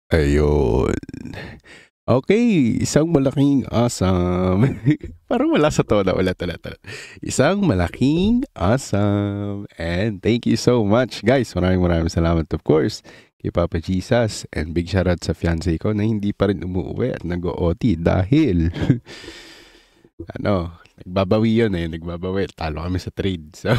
Ayun. Okay, isang malaking awesome. Parang wala sa tono, ulit. Isang malaking awesome. And thank you so much, guys. Maraming salamat, of course, kay Papa Jesus. And big shoutout sa fiancé ko na hindi pa rin umuwi at nag-OT dahil nagbabawi yun nagbabawi. Talo kami sa trade. So,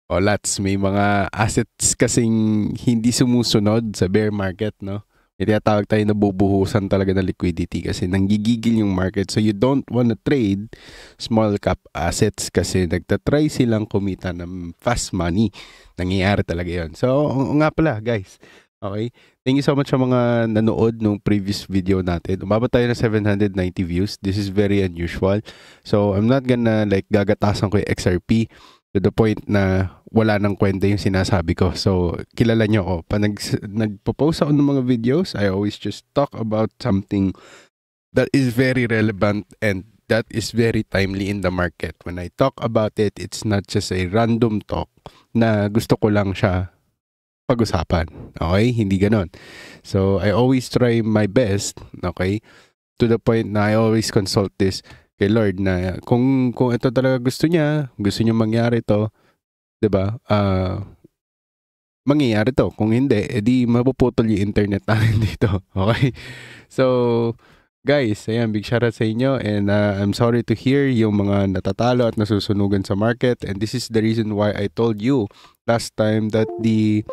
Lats, may mga assets kasing hindi sumusunod sa bear market, no? May tinatawag tayo na bubuhusan talaga ng liquidity kasi nanggigigil yung market. So you don't wanna trade small cap assets kasi nagtatry silang kumita ng fast money. Nangyayari talaga yun. So nga pala, guys. Okay? Thank you so much sa mga nanood nung previous video natin. Umabot tayo na 790 views. This is very unusual. So I'm not gonna gagatasan ko yung XRP to the point na wala nang kwenta yung sinasabi ko. So, kilala nyo ako. Pag nagpo-post ako ng mga videos, I always just talk about something that is very relevant and that is very timely in the market. When I talk about it, it's not just a random talk na gusto ko lang siya pag-usapan. Okay? Hindi ganon. So, I always try my best, okay? To the point na I always consult this kay Lord na kung ito talaga gusto niya mangyari to, 'di ba? Mangyayari to. Kung hindi, edi mapuputol yung internet natin dito. Okay? So, guys, ayan, big shoutout sa inyo and I'm sorry to hear yung mga natatalo at nasusunugan sa market, and this is the reason why I told you last time that the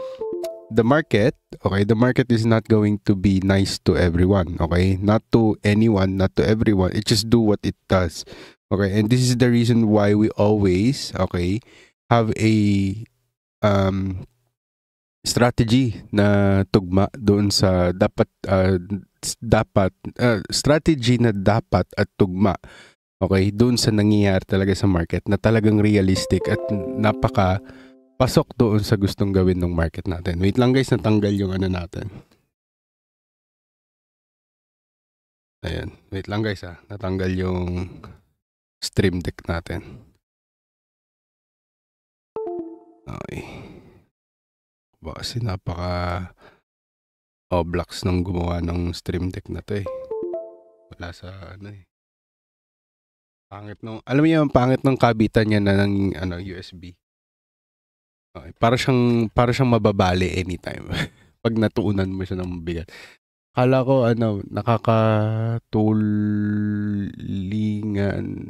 market, okay, the market is not going to be nice to everyone, okay? Not to anyone, not to everyone. It just do what it does. Okay? And this is the reason why we always, okay, have a strategy na tugma doon sa strategy na dapat at tugma, okay, doon sa nangyayari talaga sa market na talagang realistic at pasok doon sa gustong gawin ng market natin. Wait lang, guys, natanggal yung natin. Ayan. Wait lang, guys, natanggal yung stream deck natin. Okay. Kasi napaka-oblax nang gumawa ng stream deck na to Wala sa pangit nung, alam mo yung pangit ng kabitan niya na ng USB. Okay. Para siyang mababali anytime. Pag natuunan mo siya ng mabigat. Kala ko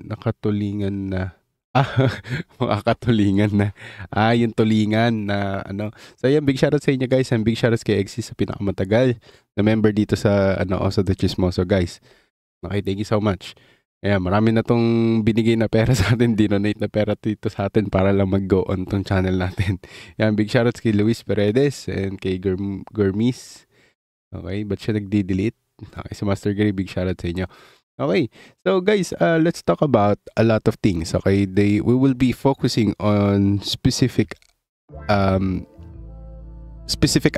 nakatulingan na. Makakatulingan na. Yung tulingan na So yan, big shoutout sa inyo, guys. And big shoutout kay Exis sa pinakamatagal na member dito sa Oso the Chismoso, guys. Okay, thank you so much. Ayan, marami na tong binigay na pera sa atin, dinonate na pera dito sa atin para lang mag-go on tong channel natin. Ayan, big shoutouts kay Luis Paredes and kay Gurmis. Okay, ba't siya nagdi-delete? Okay, so Master Gary, big shoutout sa inyo. Okay, so guys, let's talk about a lot of things. Okay, we will be focusing on specific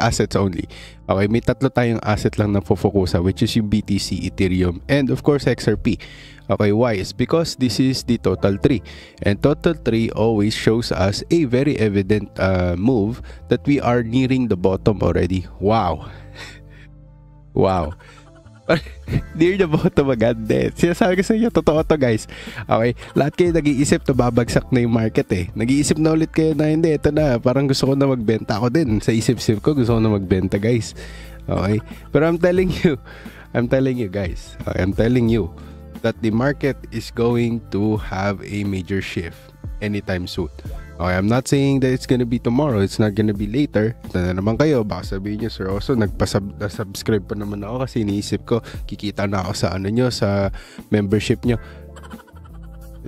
assets only. Okay, may tatlo tayong asset lang na focusa, which is yung BTC, Ethereum, and of course XRP. Okay, why? It's because this is the total tree, and total tree always shows us a very evident move that we are nearing the bottom already. Wow. Wow. Near the bottom agad din. Sinasabi ko sa inyo, totoo to, guys. Okay, lahat kayo nag-iisip na babagsak na yung market Nag-iisip na ulit kayo na hindi, ito na, parang gusto ko na magbenta. Ako din, sa isip-isip ko, gusto ko na magbenta, guys. Okay, pero I'm telling you guys, okay, I'm telling you that the market is going to have a major shift anytime soon. Okay, I'm not saying that it's gonna be tomorrow. It's not gonna be later. Ito na naman kayo. Baka sabihin nyo, Sir Oso, nagpa-subscribe pa naman ako kasi iniisip ko, kikita na ako sa nyo, sa membership nyo.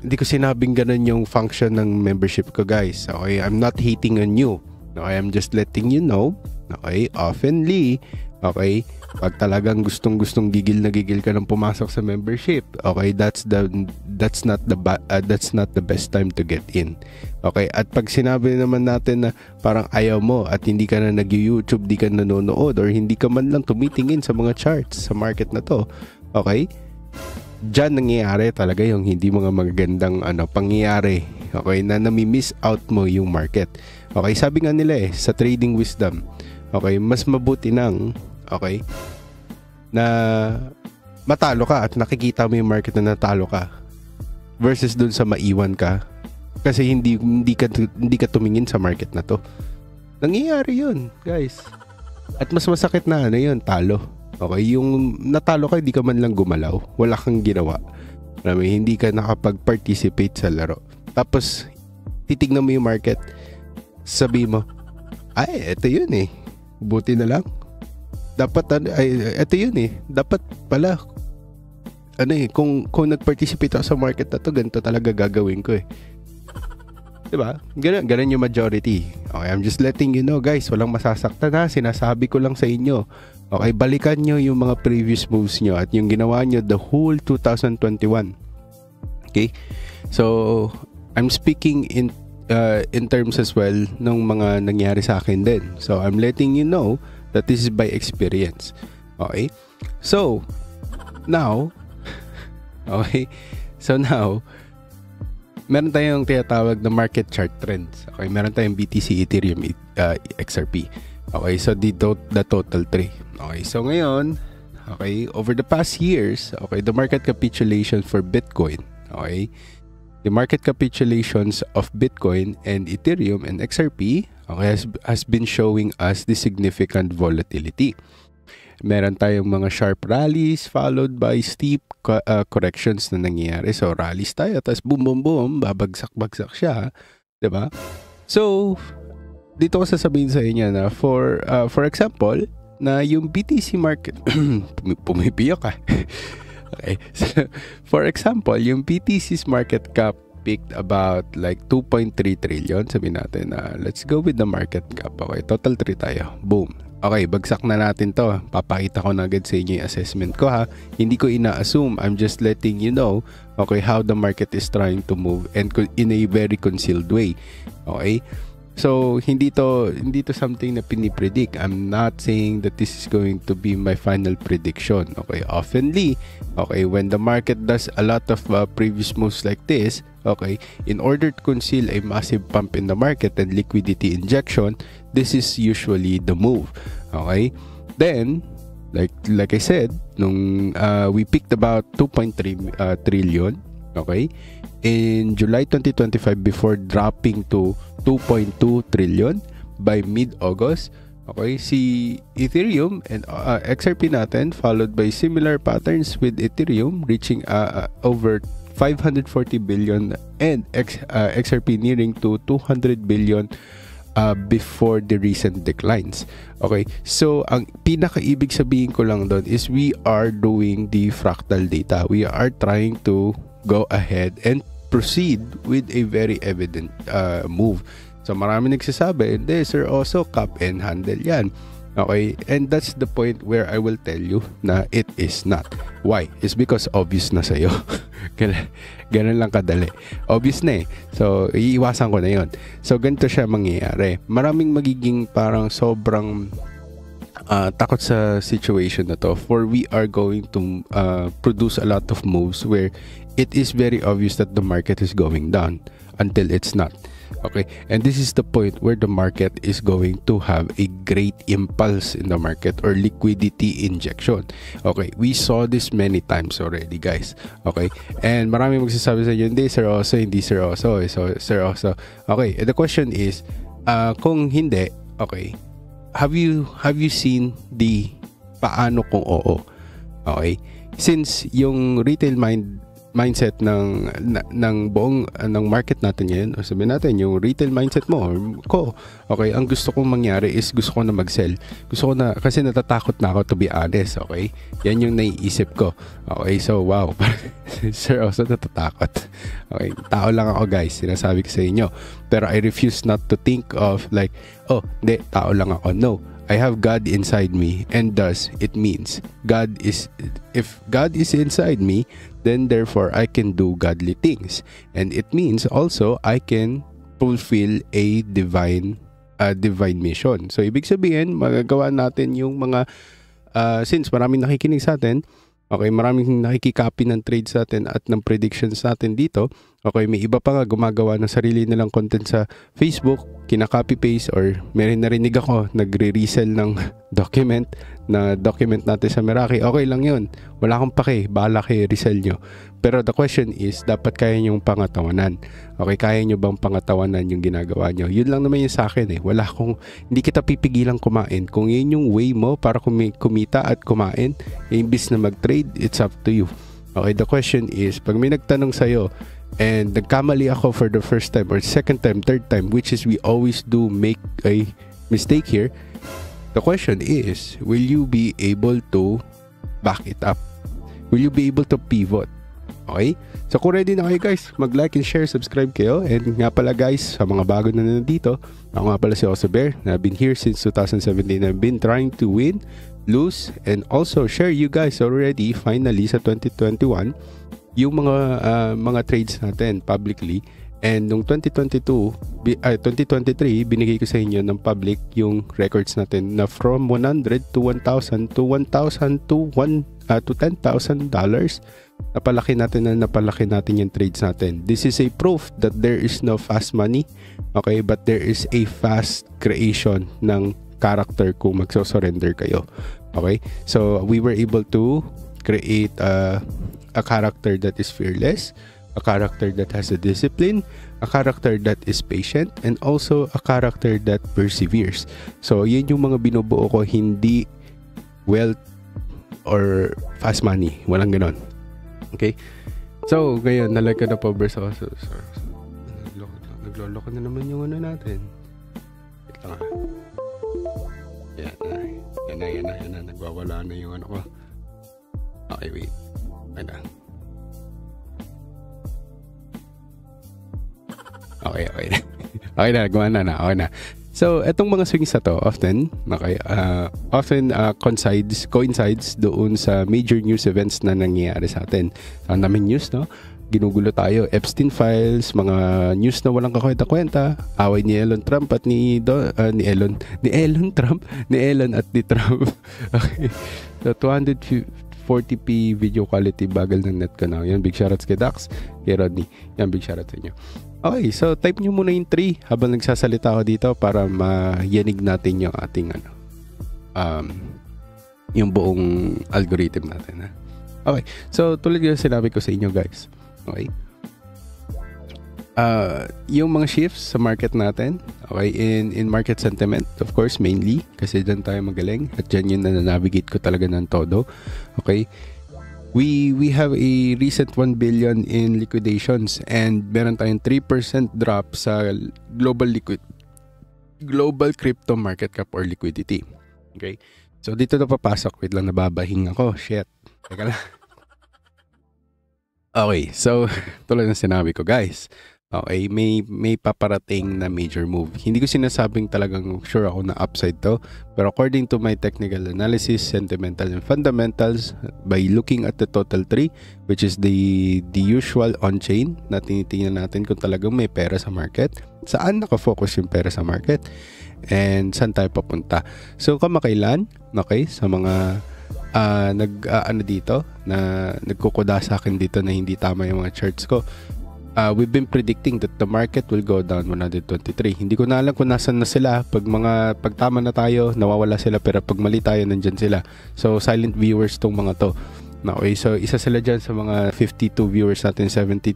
Hindi ko sinabing ganun yung function ng membership ko, guys. Okay, I'm not hating on you. Okay, I'm just letting you know. Okay, oftenly, okay, pag talagang gustong gigil na gigil ka nang pumasok sa membership, okay, that's not the best time to get in. Okay, at pag sinabi naman natin na parang ayaw mo at hindi ka na nag-YouTube, di ka nanonood, or hindi ka man lang tumitingin sa mga charts sa market na to, okay, dyan nangyayari talaga yung hindi mga magagandang pangyayari, okay, na nami-miss out mo yung market. Okay, sabi nga nila sa trading wisdom, okay, mas mabuti nang okay, na matalo ka at nakikita mo yung market na natalo ka versus dun sa maiwan ka kasi hindi ka tumingin sa market na to. Nangyayari yun, guys. At mas masakit na yun, talo. Okay, yung natalo ka, hindi ka man lang gumalaw. Wala kang ginawa. Hindi ka nakapag-participate sa laro. Tapos, titignan mo yung market, sabi mo, ay, eto yun eh. Buti na lang. Dapat, eto yun eh. Dapat pala, kung nag-participate ako sa market na to, ganito talaga gagawin ko eh. Diba? Ganun yung majority. Okay, I'm just letting you know, guys. Walang masasaktan ha. Sinasabi ko lang sa inyo. Okay, balikan nyo yung mga previous moves nyo at yung ginawa nyo the whole 2021. Okay? So, I'm speaking in terms as well ng mga nangyari sa akin din. So, I'm letting you know that this is by experience. Okay? So, now, meron tayong tinatawag na market chart trends. Okay, meron tayong BTC, Ethereum, XRP. Okay, so dito the total 3. Okay, so ngayon, okay, over the past years, okay, the market capitulation for Bitcoin, okay, the market capitulations of Bitcoin and Ethereum and XRP, okay, has been showing us the significant volatility. Meron tayong mga sharp rallies followed by steep corrections na nangyayari. So, rallies tayo, tapos boom, boom, boom, babagsak-bagsak siya. Diba? So, dito ko sasabihin sa inyo na for example, na yung BTC market, pumipiyak ka. Okay. So, for example, yung BTC's market cap peaked about like 2.3 trillion. Sabihin natin na let's go with the market cap. Okay, total 3 tayo. Boom. Okay, bagsak na natin to. Papakita ko na agad sa inyo yung assessment ko ha. Hindi ko ina-assume. I'm just letting you know, okay, how the market is trying to move and in a very concealed way. Okay? So, hindi to something na pinipredict. I'm not saying that this is going to be my final prediction. Okay? Oftenly, okay, when the market does a lot of previous moves like this, okay, in order to conceal a massive pump in the market and liquidity injection, this is usually the move. Okay? Then, like I said, nung we peaked about 2.3 trillion, okay, in July 2025 before dropping to 2.2 trillion by mid-August. Okay, si Ethereum and XRP natin followed by similar patterns with Ethereum reaching over 540 billion and XRP nearing to 200 billion before the recent declines. Okay, so ang pinakaibig sabihin ko lang doon is we are doing the fractal data. We are trying to go ahead and proceed with a very evident move. So marami nagsasabi, hindi sir, also cap and handle yan. Okay, and that's the point where I will tell you na it is not. Why? It's because obvious na sa'yo. Ganun lang kadali. Obvious na eh. So, iiwasan ko na yon. So, ganito siya mangyayari. Maraming magiging parang sobrang takot sa situation na to, for we are going to produce a lot of moves where it is very obvious that the market is going down until it's not. Okay, and this is the point where the market is going to have a great impulse in the market or liquidity injection. Okay, we saw this many times already, guys. Okay, and marami magsasabi sa inyo, hindi seryoso, hindi seryoso, so seryoso. Okay, the question is, kung hindi, okay, have you seen the paano kung oo? Okay, since yung retail mindset ng buong ng market natin ngayon, o sabihin natin yung retail mindset mo ko, okay, ang gusto kong mangyari is gusto ko na mag-sell. Gusto ko na, kasi natatakot na ako, to be honest. Okay, yan yung naiisip ko. Okay, so wow, seryoso natatakot. Okay, tao lang ako, guys, sinasabi ko sa inyo, pero I refuse not to think of like, oh, hindi, tao lang ako. No, I have God inside me, and thus it means if God is inside me, then therefore I can do godly things, and it means also I can fulfill a divine mission. So ibig sabihin, magagawa natin yung mga since maraming nakikinig sa atin, okay, maraming nakikicopy ng trades sa atin at ng predictions natin dito, Okay, may iba pa nga gumagawa ng sarili nilang content sa Facebook, kina-copy-paste, or meron narinig ako, nagre-resell ng document natin sa Meraki. Okay lang yun. Wala akong pake, bahala kayo, resell nyo. Pero the question is, dapat kaya nyong pangatawanan. Okay, kaya nyo bang pangatawanan yung ginagawa nyo? Yun lang naman yun sa akin eh. Hindi kita pipigilang kumain. Kung yun yung way mo para kumita at kumain, imbis na mag-trade, it's up to you. Okay, the question is, pag may nagtanong sa'yo, and nagkamali ako for the first time or second time, third time, which is we always do make a mistake here. The question is, will you be able to back it up? Will you be able to pivot? Okay? So kung ready na kayo guys, mag-like and share, subscribe kayo. And nga pala guys, sa mga bago na nandito, ako nga pala si Oso Bear, na I've been here since 2017. I've been trying to win, lose, and also share you guys already, finally, sa 2021, yung mga trades natin publicly. And nung 2023, binigay ko sa inyo ng public yung records natin na from 100 to 1,000 to 1,000 to $10,000. Napalaki natin yung trades natin. This is a proof that there is no fast money, okay, but there is a fast creation ng character kung magso-surrender kayo. Okay? So we were able to create a character that is fearless, a character that has a discipline, a character that is patient, and also a character that perseveres. So, yun yung mga binubuo ko, hindi wealth or fast money. Walang ganon. Okay? So, ngayon, nalag ka na po, bro. Nagloloko na naman yung ano natin. Wait lang Yan na. Nagwawala na yung ano ko. Okay, wait. Okay na, gumana na. Okay na. So, etong mga swings na to, often coincides doon sa major news events na nangyayari sa atin. Ang daming news, no? Ginugulo tayo. Epstein files, mga news na walang kakwenta-kwenta, away ni Elon Trump at ni Elon at ni Trump. Okay. So, 240p video quality, bagal ng net ko na. Yan, big shoutouts kay Dax, kay Rodney. Yan, big shoutouts sa inyo. Okay, so type nyo muna yung 3 habang nagsasalita ako dito para mayanig natin yung ating yung buong algorithm natin. Ha? Okay, so tulad yung sinabi ko sa inyo guys. Okay. Yung mga shifts sa market natin, okay, in market sentiment, of course, mainly, kasi dyan tayo magaling at dyan yun na navigate ko talaga ng todo. Okay. We have a recent 1 billion in liquidations and meron tayong 3% drop sa global crypto market cap or liquidity. Okay? So dito na papasok. Wait lang, nababahing ako. Shit. Teka lang. Okay, so tulad ng sinabi ko guys. Okay, may paparating na major move. Hindi ko sinasabing talagang sure ako na upside to, pero according to my technical analysis, sentimental and fundamentals, by looking at the total tree, which is the usual on-chain na tinitingnan natin kung talagang may pera sa market, saan nakafocus yung pera sa market, and saan tayo papunta. So kamakailan, okay, sa mga dito na nagkukuda sa akin dito na hindi tama yung mga charts ko, we've been predicting that the market will go down 123. Hindi ko na alam kung nasan na sila. Pag tama na tayo, nawawala sila, pero pag mali tayo, nandyan sila. So, silent viewers tong mga to. Okay, so isa sila dyan sa mga 52 viewers natin, 70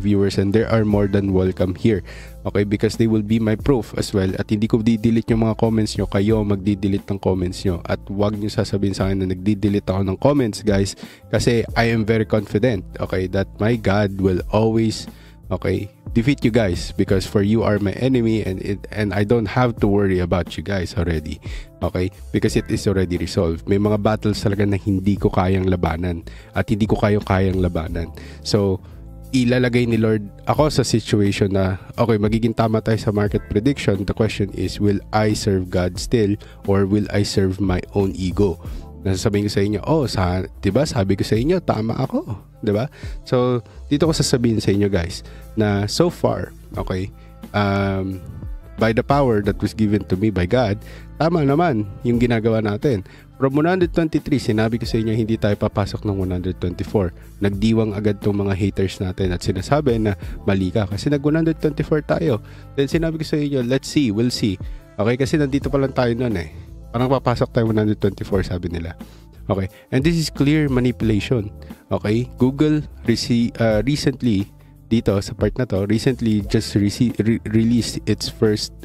viewers, and there are more than welcome here. Okay, because they will be my proof as well. At hindi ko di-delete yung mga comments nyo, kayo magdi-delete ng comments nyo. At huwag nyo sasabihin sa akin na nagdi-delete ako ng comments, guys, kasi I am very confident, okay, that my God will always, okay, defeat you guys, because for you are my enemy, and I don't have to worry about you guys already. Okay? Because it is already resolved. May mga battles talaga na hindi ko kayang labanan at hindi ko kayang labanan. So, ilalagay ni Lord ako sa situation na, okay, magiging tama tayo sa market prediction. The question is, will I serve God still or will I serve my own ego? Nasasabihin ko sa inyo, diba, sabi ko sa inyo, tama ako. Diba? So, dito ko sasabihin sa inyo guys, na so far, okay, by the power that was given to me by God, tama naman yung ginagawa natin. From 123, sinabi ko sa inyo hindi tayo papasok ng 124. Nagdiwang agad tong mga haters natin at sinasabi na mali ka kasi nag 124 tayo. Then sinabi ko sa inyo, let's see, we'll see. Okay, kasi nandito pa lang tayo noon eh. Parang papasok tayo 124 sabi nila. Okay, and this is clear manipulation. Okay, Google recently dito sa part na to, recently just released its first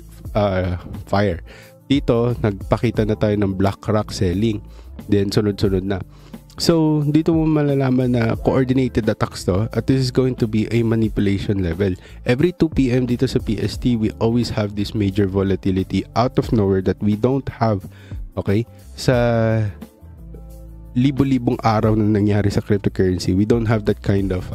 fire. Dito, nagpakita na tayo ng BlackRock selling. Then, sunod-sunod na. So, dito mo malalaman na coordinated attacks to at this is going to be a manipulation level. Every 2 p.m. dito sa PST, we always have this major volatility out of nowhere that we don't have, okay? Sa libo-libong araw na nangyari sa cryptocurrency, we don't have that kind of,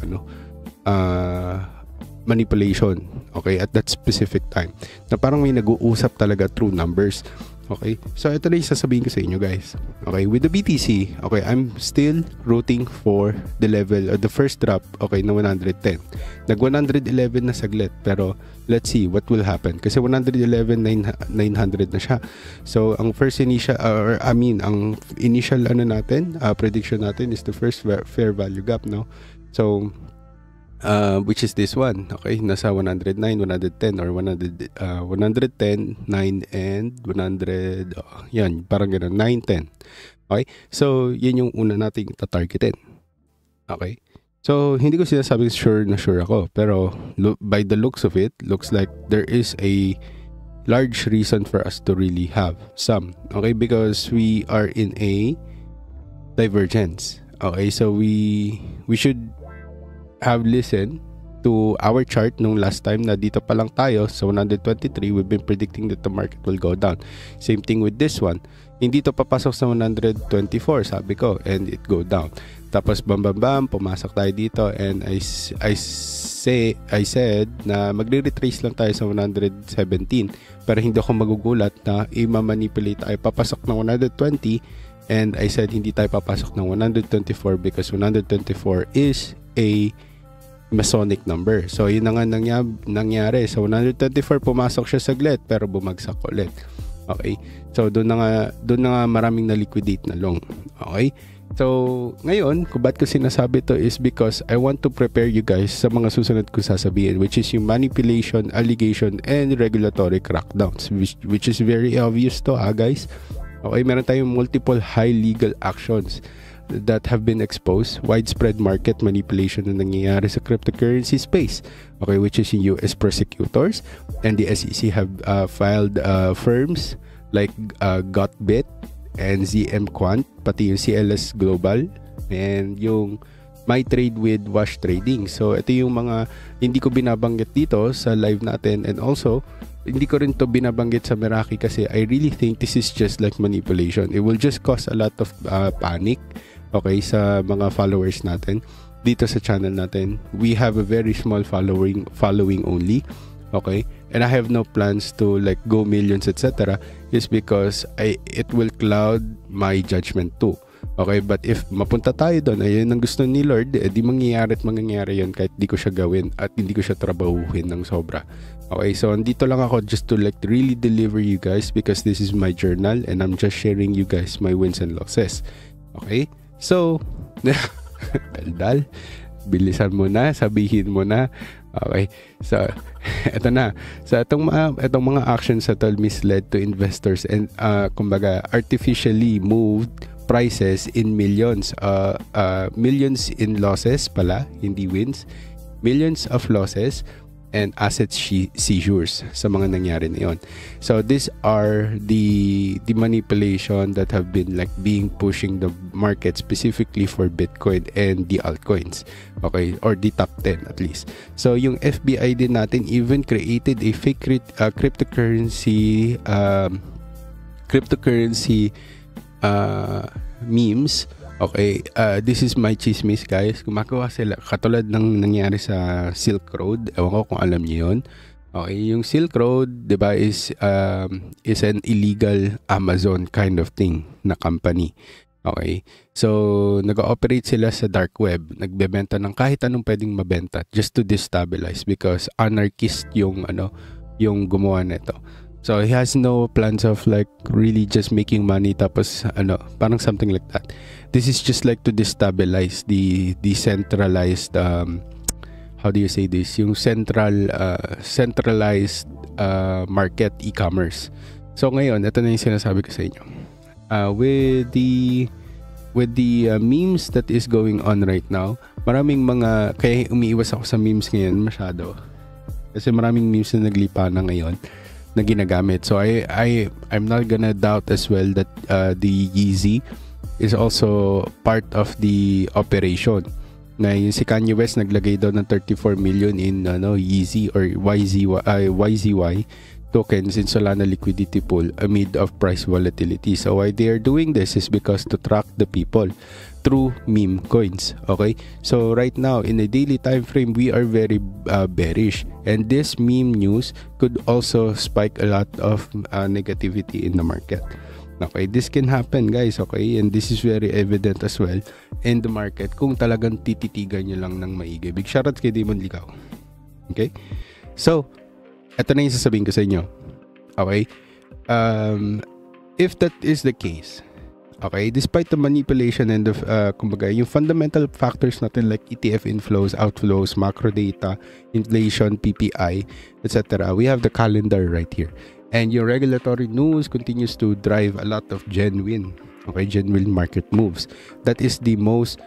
manipulation, okay, at that specific time na parang may nag-uusap talaga through numbers. Okay, so ito na yung sasabihin ko sa inyo guys. Okay, with the BTC, okay, I'm still rooting for the level the first drop, okay, na 110. Nag 111 na saglit, pero let's see what will happen kasi 111,900 na siya. So ang first initial ang initial natin, prediction natin is the first fair value gap, no? So which is this one, okay, nasa 109, 110 or 110, 9 and 100, yan, parang gano'n, 9, 10. Okay, so yun yung una nating tatargetin. Okay, so hindi ko sinasabi sure na sure ako, pero by the looks of it, looks like there is a large reason for us to really have some, okay, because we are in a divergence. Okay, so we should have listened to our chart nung last time na dito pa lang tayo sa 123. We've been predicting that the market will go down. Same thing with this one. Hindi to papasok sa 124 sabi ko, and it go down. Tapos bam bam bam, pumasok tayo dito and I said na magre-retrace lang tayo sa 117, pero hindi ako magugulat na i-manipulate tayo papasok ng 120, and I said hindi tayo papasok ng 124 because 124 is a Masonic number. So yun na nga nangyari. So 124 pumasok siya saglit pero bumagsak ulit. Okay? So doon na nga maraming na-liquidate na long. Okay? So ngayon, kung ba't ko sinasabi to is because I want to prepare you guys sa mga susunod ko sasabihin, which is yung manipulation, allegation, and regulatory crackdowns, which is very obvious to guys. Okay? Meron tayong multiple high legal actions that have been exposed, widespread market manipulation na nangyayari sa cryptocurrency space, okay, which is yung US prosecutors and the SEC have filed firms like Gotbit and ZM Quant, pati yung CLS Global and yung My Trade with Wash Trading. So ito yung mga hindi ko binabanggit dito sa live natin, and also hindi ko rin to binabanggit sa Meraki kasi I really think this is just like manipulation. It will just cause a lot of panic, okay, sa mga followers natin dito sa channel natin. We have a very small following only, okay, and I have no plans to like go millions etc. is because it will cloud my judgment too. Okay, but if mapunta tayo doon, ayun ang gusto ni Lord, di mangyayari yun kahit di ko siya gawin at hindi ko siya trabahuhin ng sobra. Okay, so andito lang ako just to like really deliver you guys because this is my journal and I'm just sharing you guys my wins and losses. Okay, so daldal, bilisan mo na, sabihin mo na. Okay, so eto na. So itong mga actions sa tol misled to investors and kumbaga artificially moved prices in millions, millions in losses pala, hindi wins, millions of losses and asset seizures sa mga nangyari na yon. So these are the manipulation that have been like being pushing the market specifically for Bitcoin and the altcoins, okay, or the top 10 at least. So yung FBI din natin even created a fake cryptocurrency memes. Okay, this is my chismis guys. Gumagawa sila katulad ng nangyari sa Silk Road. Ewan ko kung alam niyo yun. Okay, yung Silk Road, 'di ba, is an illegal Amazon kind of thing na company. Okay, so nag-ooperate sila sa dark web, nagbebenta ng kahit anong pwedeng mabenta just to destabilize because anarchist yung gumawa nito. So he has no plans of like really just making money tapos ano, parang something like that. This is just like to destabilize the decentralized how do you say this? Yung centralized market e-commerce. So ngayon, ito na yung sinasabi ko sa inyo. With the memes that is going on right now, maraming mga, kaya umiiwas ako sa memes ngayon masyado. Kasi maraming memes na naglipa na ngayon na ginagamit. So I'm not gonna doubt as well that the Yeezy is also part of the operation. Na yung si Kanye West naglagay daw ng 34 million in Yeezy or YZY tokens in Solana liquidity pool amid of price volatility. So why they are doing this is because to track the people through meme coins. Okay, so right now in a daily time frame we are very bearish, and this meme news could also spike a lot of negativity in the market. Okay, this can happen guys, okay, and this is very evident as well in the market kung talagang tititigan nyo lang ng maigi. Big shoutout kay Damon Ligaw. Okay, so ito na yung sasabihin ko sa inyo. Okay, if that is the case, okay, despite the manipulation and the kumbaga, yung fundamental factors natin like ETF inflows, outflows, macro data, inflation, PPI, etc., we have the calendar right here. And your regulatory news continues to drive a lot of genuine market moves. That is the most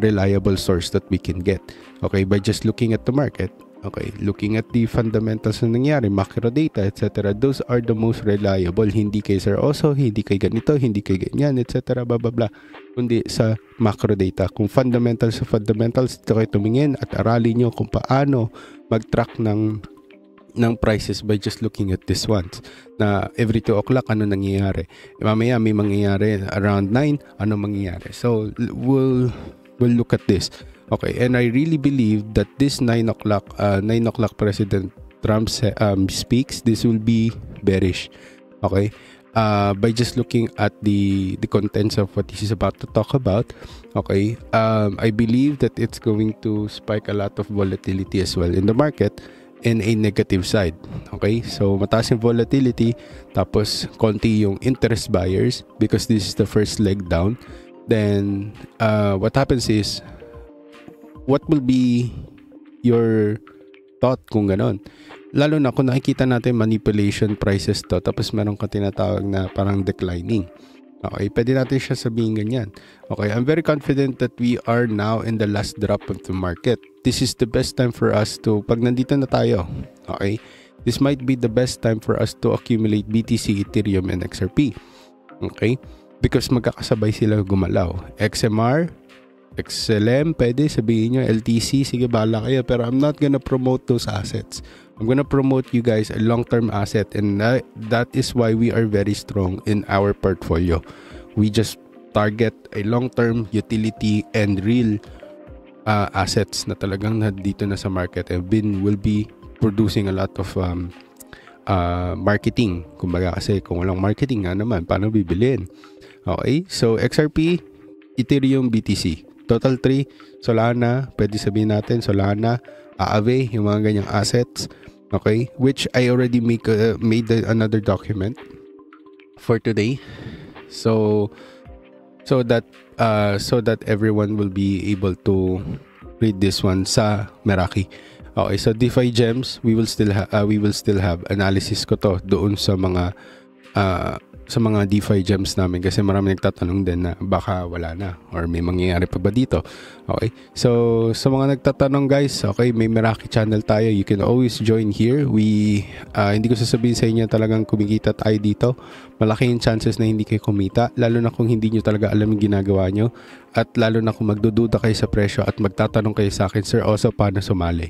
reliable source that we can get. Okay, by just looking at the market. Okay, looking at the fundamentals na nangyari, macro data, etc. Those are the most reliable. Hindi kay Sir Oso, hindi kay ganito, hindi kay ganyan, etc. Blah, blah, blah. Kundi sa macro data. Kung fundamentals sa fundamentals, ito kayo tumingin at aralin nyo kung paano mag-track ng prices by just looking at this ones. Na every 2 o'clock, ano nangyayari? Mamaya may mangyayari around 9, ano mangyayari? So, we'll look at this. Okay, and I really believe that this 9 o'clock President Trump speaks, this will be bearish. Okay, by just looking at the contents of what he's about to talk about. Okay, I believe that it's going to spike a lot of volatility as well in the market in a negative side. Okay, so mataas yung volatility, tapos konti yung interest buyers because this is the first leg down. Then what happens is, what will be your thought kung ganon? Lalo na kung nakikita natin manipulation prices to, tapos meron ka tinatawag na parang declining. Okay, pwede natin siya sabihin ganyan. Okay, I'm very confident that we are now in the last drop of the market. This is the best time for us to, pag nandito na tayo, okay, this might be the best time for us to accumulate BTC, Ethereum, and XRP. Okay, because magkakasabay sila gumalaw. XMR, XLM, pwede sabihin nyo, LTC, sige bala kayo, pero I'm not gonna promote those assets. I'm gonna promote you guys a long-term asset, and that is why we are very strong in our portfolio. We just target a long-term utility and real assets na talagang dito na sa market and will be producing a lot of marketing. Kumbaga kasi kung walang marketing nga naman, paano bibilin? Okay, so XRP, Ethereum, BTC. Total 3, Solana, pwede sabihin natin, Solana, Aave, yung mga ganyang assets. Okay, which I already made another document for today. So that everyone will be able to read this one sa Meraki. Okay, so DeFi Gems, we will still have analysis ko to doon sa mga DeFi Gems namin kasi marami nagtatanong din na baka wala na or may mangyayari pa ba dito. Okay, so sa mga nagtatanong guys, okay, may Meraki channel tayo, you can always join here. Hindi ko sasabihin sa inyo talagang kumikita tayo dito. Malaki yung chances na hindi kayo kumita, lalo na kung hindi nyo talaga alam yung ginagawa nyo, at lalo na kung magdududa kayo sa presyo at magtatanong kayo sa akin, Sir Oso, paano sumali?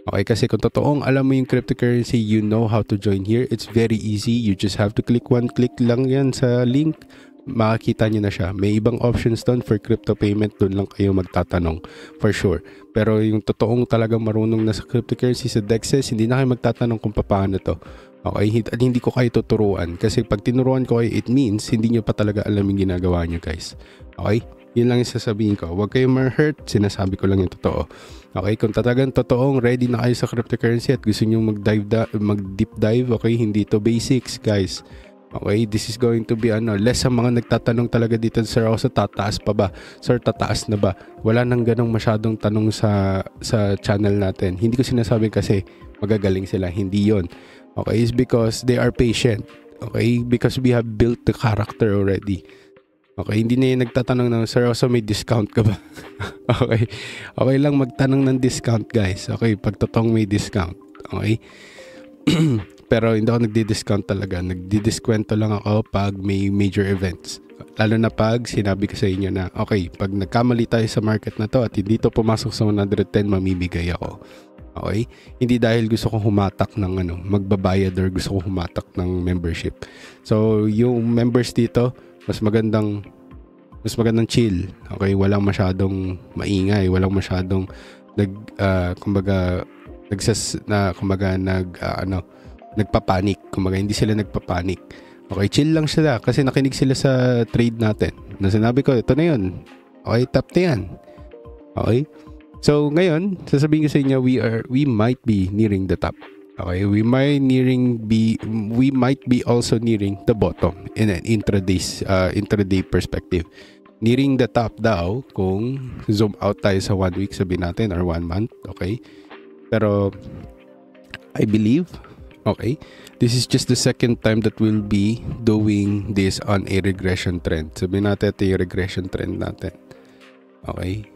Okay, kasi kung totoong alam mo yung cryptocurrency, you know how to join here. It's very easy. You just have to click one click lang yan sa link. Makikita nyo na siya. May ibang options doon for crypto payment. Doon lang kayo magtatanong. For sure. Pero yung totoong talagang marunong na sa cryptocurrency, sa DEXs, hindi na kayo magtatanong kung paano to. Okay? At hindi ko kayo tuturuan. Kasi pag tinuruan ko kayo, it means hindi nyo pa talaga alam yung ginagawa nyo guys. Okay? Yun lang yung sasabihin ko. Huwag kayong ma-hurt, sinasabi ko lang yung totoo. Okay, kung talagang totoong ready na kayo sa cryptocurrency at gusto nyo mag-deep dive, okay, hindi to basics, guys. Okay, this is going to be less ang mga nagtatanong talaga dito, Sir Rosa, tataas pa ba? Sir, tataas na ba? Wala nang ganong masyadong tanong sa channel natin. Hindi ko sinasabi kasi magagaling sila, hindi yon. Okay, it's because they are patient. Okay, because we have built the character already. Okay, hindi na yung nagtatanong ng, Sir Rosa, may discount ka ba? Okay, okay lang magtanong ng discount, guys. Okay, pag totoong may discount. Okay, pero hindi ako nagdi-discount talaga. Nagdi-diskwento lang ako pag may major events. Lalo na pag sinabi ko sa inyo na, okay, pag nagkamali tayo sa market na to at hindi to pumasok sa 110, mamimigay ako. Okay? Hindi dahil gusto kong humatak ng magbabayad or gusto kong humatak ng membership. So, yung members dito, mas magandang chill. Okay, walang masyadong maingay, walang masyadong nagpapanik. Kumbaga hindi sila nagpapanik. Okay, chill lang sila kasi nakinig sila sa trade natin. Na sinabi ko, ito na 'yon. Okay, top na 'yan. Okay? So, ngayon, sasabihin ko sa inyo, we might be nearing the top. Okay, we might be also nearing the bottom in an intraday perspective. Nearing the top daw kung zoom out tayo sa 1 week, sabihin natin, or 1 month, okay? Pero I believe, okay, this is just the second time that we'll be doing this on a regression trend. Sabihin natin ito yung regression trend natin. Okay?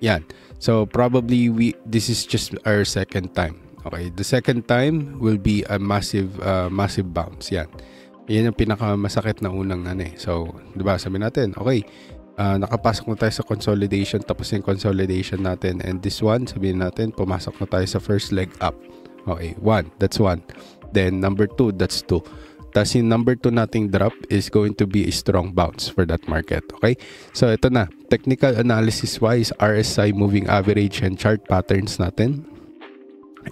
Yan. So probably this is just our second time. Okay, the second time will be a massive bounce. Yan yung pinakamasakit na unang So, 'di ba? Sabi natin, okay, nakapasok na tayo sa consolidation, tapos yung consolidation natin, and this one, sabihin natin, pumasok na tayo sa first leg up. Okay, that's one. Then number 2, that's 2. Tapos yung number 2 nating drop is going to be a strong bounce for that market. Okay? So, ito na. Technical analysis wise, RSI moving average and chart patterns natin,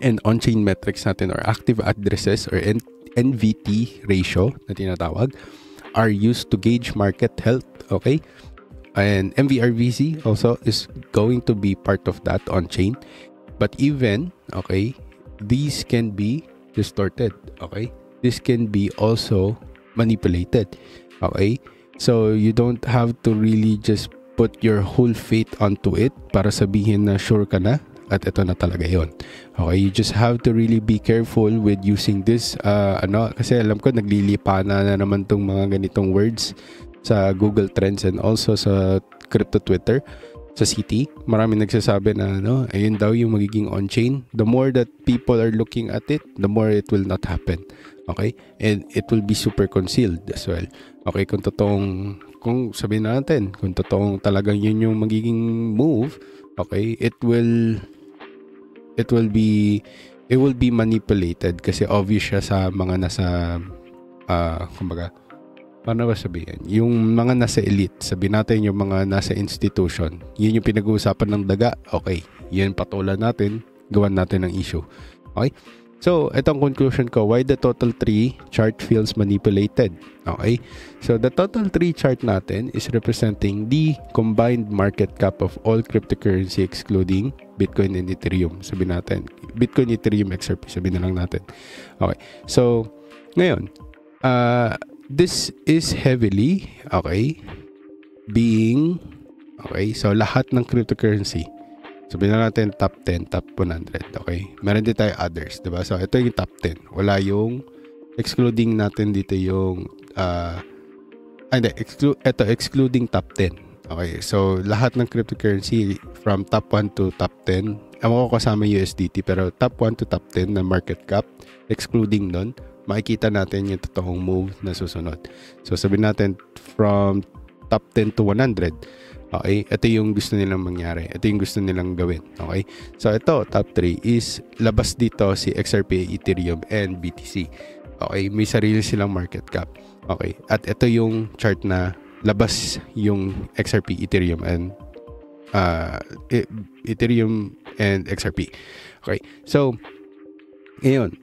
and on-chain metrics natin, or active addresses, or NVT ratio na tinatawag, are used to gauge market health. Okay? And MVRVC also is going to be part of that on-chain. But even, okay, these can be distorted. Okay? This can be also manipulated. Okay? So, you don't have to really just put your whole faith onto it para sabihin na sure ka na at ito na talaga yon. Okay, you just have to really be careful with using this kasi alam ko naglilipana na naman tong mga ganitong words sa Google Trends and also sa crypto Twitter, sa CT. Maraming nagsasabi na ayun daw yung magiging on-chain. The more that people are looking at it, the more it will not happen. Okay? And it will be super concealed as well. Okay, kung sabihin natin, kung totoong talagang yun yung magiging move, okay, it will be manipulated kasi obvious siya sa mga nasa kumbaga, paano ba sabihin, yung mga nasa elite, sabihin natin yung mga nasa institution, yun yung pinag-uusapan ng daga. Okay, yun patulan natin, gawan natin ng issue. Okay, so itong conclusion ko, why the total 3 chart feels manipulated. Okay, so the total 3 chart natin is representing the combined market cap of all cryptocurrency excluding Bitcoin and Ethereum. Sabihin natin, Bitcoin, Ethereum, XRP, sabihin na lang natin. Okay, so ngayon, this is heavily, okay, so lahat ng cryptocurrency, sabihin na natin top 10, top 100, okay? Meron din tayo others, diba? So, ito yung top 10. Wala yung, excluding natin dito yung, excluding top 10. Okay, so lahat ng cryptocurrency from top 1 to top 10, ewan ko kasama USDT, pero top 1 to top 10 na market cap, excluding nun, makikita natin yung totoong move na susunod. So, sabihin natin from top 10 to 100, okay, ito yung gusto nilang mangyari. Ito yung gusto nilang gawin. Okay, so ito, top 3 is labas dito si XRP, Ethereum, and BTC. Okay, may sarili silang market cap. Okay, at ito yung chart na labas yung XRP, Ethereum, and XRP. Okay, so ngayon,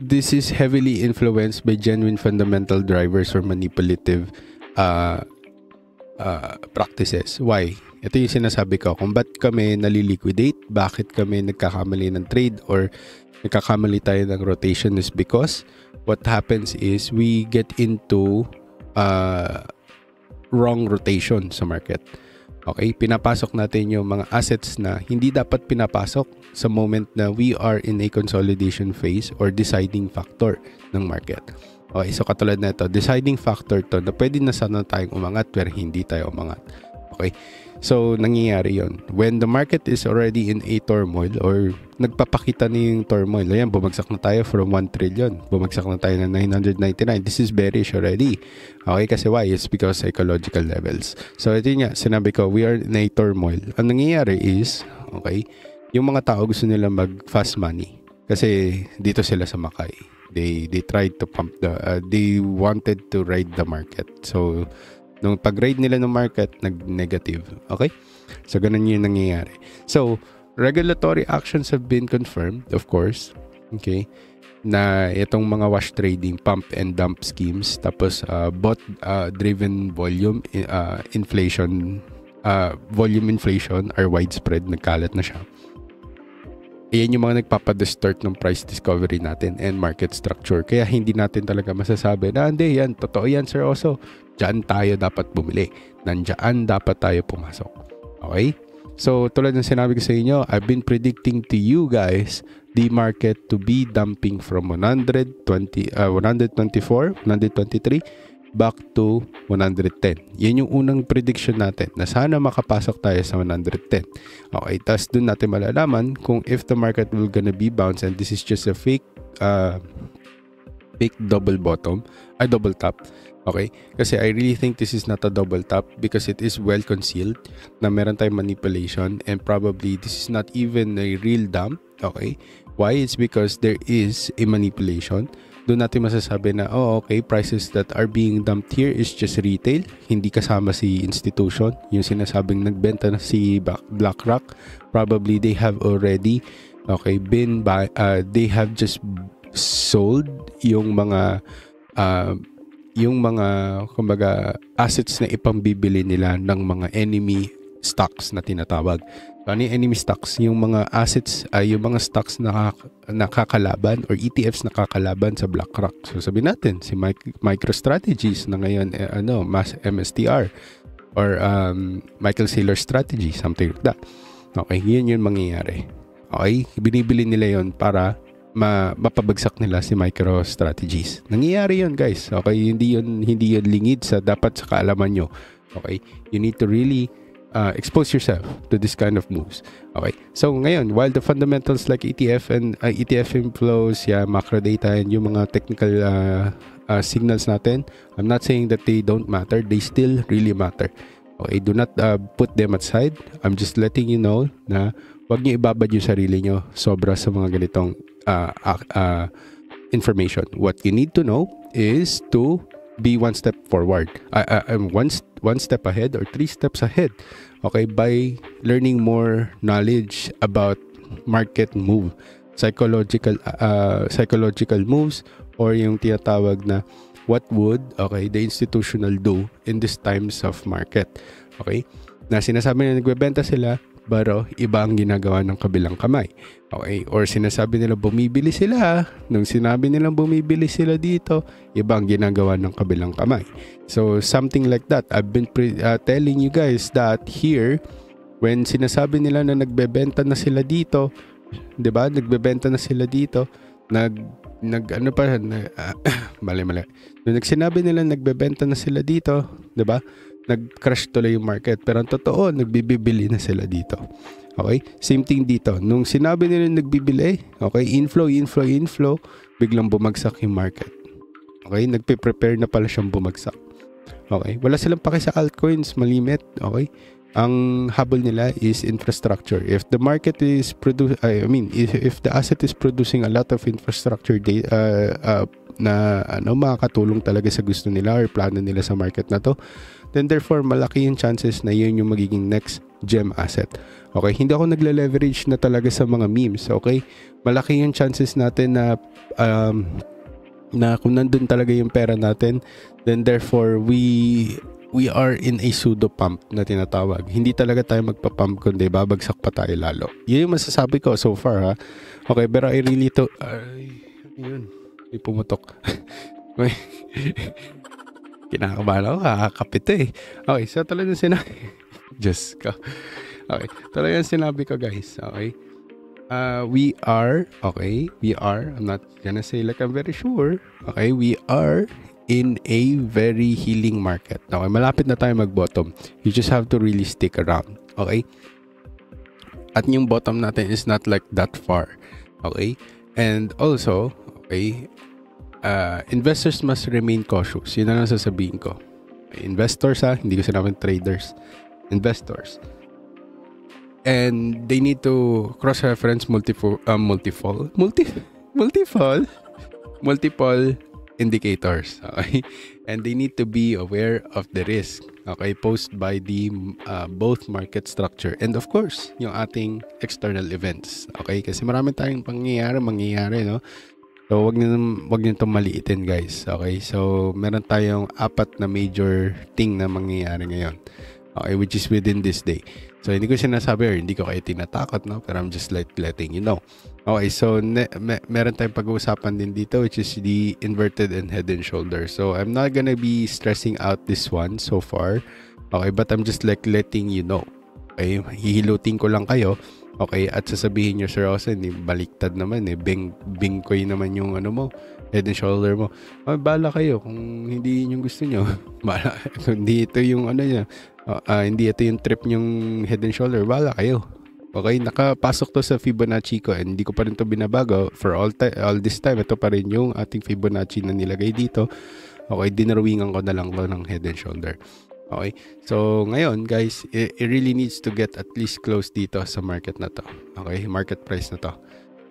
this is heavily influenced by genuine fundamental drivers or manipulative practices. Why? Ito yung sinasabi ko, kung ba't kami naliliquidate, bakit kami nagkakamali ng trade or nagkakamali tayo ng rotation is because what happens is we get into wrong rotation sa market. Okay, pinapasok natin yung mga assets na hindi dapat pinapasok sa moment na we are in a consolidation phase or deciding factor ng market. Okay, so katulad na ito, deciding factor to na pwede na sana tayong umangat pero hindi tayo umangat. Okay, so nangyayari yon when the market is already in a turmoil or nagpapakita na yung turmoil. Ayan, bumagsak na tayo from 1 trillion. Bumagsak na tayo na 999. This is bearish already. Okay, kasi why? It's because psychological levels. So, ito nga, sinabi ko, we are in a turmoil. Ang nangyayari is, okay, yung mga tao gusto nila mag-fast money. Kasi dito sila sa Makay. They tried to pump they wanted to ride the market. So, nung pag-ride nila ng market, nag-negative. Okay? So, ganun yung nangyayari. So, regulatory actions have been confirmed, of course. Okay? Na itong mga wash trading, pump and dump schemes, tapos bot driven volume inflation, volume inflation are widespread, nagkalat na siya. Ayan yung mga nagpapadistort ng price discovery natin and market structure. Kaya hindi natin talaga masasabi na hindi yan, totoo yan Sir Oso. Diyan tayo dapat bumili. Nandiyan dapat tayo pumasok. Okay? So, tulad ng sinabi ko sa inyo, I've been predicting to you guys the market to be dumping from 124, 123 back to 110. Yan yung unang prediction natin na sana makapasok tayo sa 110. Okay, tapos dun natin malalaman kung if the market will gonna be bounce and this is just a fake double bottom, double top. Okay? Kasi I really think this is not a double top because it is well concealed na meron tayong manipulation and probably this is not even a real dump. Okay? Why? It's because there is a manipulation. Doon natin masasabi na, oh, okay, prices that are being dumped here is just retail. Hindi kasama si institution. Yung sinasabing nagbenta na si BlackRock, probably they have already, okay, been by, they have just sold yung mga kumbaga assets na ipambibili nila ng mga enemy stocks na tinatawag. So, ano yung enemy stocks? Yung mga assets, yung mga stocks na nakakalaban or ETFs na nakakalaban sa BlackRock. So sabihin natin, si MicroStrategies na ngayon, MSTR or Michael Saylor Strategy, something like that. Okay, yun yung mangyayari. Okay, binibili nila yon para mapabagsak nila si MicroStrategies. Nangyayari yun guys. Okay, hindi yun lingid sa dapat sa kaalaman nyo. Okay, you need to really expose yourself to this kind of moves. Okay, so ngayon, while the fundamentals like ETF and ETF inflows, macro data and yung mga technical signals natin, I'm not saying that they don't matter. They still really matter. Okay, do not put them aside. I'm just letting you know na wag niyo ibabad yung sarili nyo sobra sa mga ganitong information. What you need to know is to be one step forward. One step ahead or 3 steps ahead. Okay, by learning more knowledge about market move, psychological moves, or yung tinatawag na what would the institutional do in these times of market. Okay, na sinasabi na nagbebenta sila pero iba ang ginagawa ng kabilang kamay. Okay, or sinasabi nila bumibili sila, nung sinabi nilang bumibili sila dito, iba ang ginagawa ng kabilang kamay. So something like that. I've been telling you guys that here, when sinasabi nila na nagbebenta na sila dito, 'di ba? Nagbebenta na sila dito, mali. Nung sinabi nila nagbebenta na sila dito, 'di ba? Nag-crash tuloy yung market. Pero ang totoo, nagbibili na sila dito. Okay? Same thing dito. Nung sinabi nila nagbibili, okay, inflow, biglang bumagsak yung market. Okay? Nagpe-prepare na pala siyang bumagsak. Okay? Wala silang paki sa altcoins, malimit. Okay? Ang habol nila is infrastructure. If the market is if the asset is producing a lot of infrastructure na makakatulong talaga sa gusto nila or plano nila sa market na to, then therefore malaki yung chances na yun yung magiging next gem asset. Okay, hindi ako nagle-leverage na talaga sa mga memes. Okay, malaki yung chances natin na kung nandun talaga yung pera natin, then therefore we we are in a pseudo pump na tinatawag. Hindi talaga tayo magpa-pump kundi babagsak pa tayo lalo. Yun yung masasabi ko so far ha. Okay, pero I really to... yun. May pumutok. Kinakabahan ako, kakakapit eh. Okay, so talagang sinabi... Just ko. Okay, talagang sinabi ko guys. Okay. We are, I'm not gonna say like I'm very sure. Okay, we are in a very healing market. Okay, malapit na tayo mag-bottom. You just have to really stick around. Okay? At yung bottom natin is not like that far. Okay? And also, okay, investors must remain cautious. Yun na lang sasabihin ko. Okay, investors hindi ko sinabing traders. Investors. And they need to cross-reference multiple indicators, okay, and they need to be aware of the risk, okay, posed by the both market structure and of course yung ating external events, okay, kasi marami tayong mangyayari, no? So wag niyo itong maliitin guys, okay, so meron tayong 4 na major thing na mangyayari ngayon, okay, which is within this day. So hindi ko sinasabi or hindi ko kayo tinatakot, no, pero I'm just letting you know. Okay, so meron tayong pag-uusapan din dito which is the inverted and head and shoulder. So I'm not gonna be stressing out this one so far. Okay, but I'm just like letting you know. Okay, hihilutin ko lang kayo. Okay, at sasabihin nyo, Sir Austin, baliktad naman Bing koy naman yung ano mo, head and shoulder mo. Bala kayo kung hindi yun yung gusto nyo. Bala, kung hindi ito yung ano niya, hindi ito yung trip nyong head and shoulder, bala kayo. Okay, nakapasok to sa Fibonacci ko and hindi ko pa rin to binabago for all this time. Ito pa rin yung ating Fibonacci na nilagay dito. Okay, dinrawingan ko na lang to ng head and shoulder. Okay, so ngayon guys, it really needs to get at least close dito sa market na to. Okay, market price na to.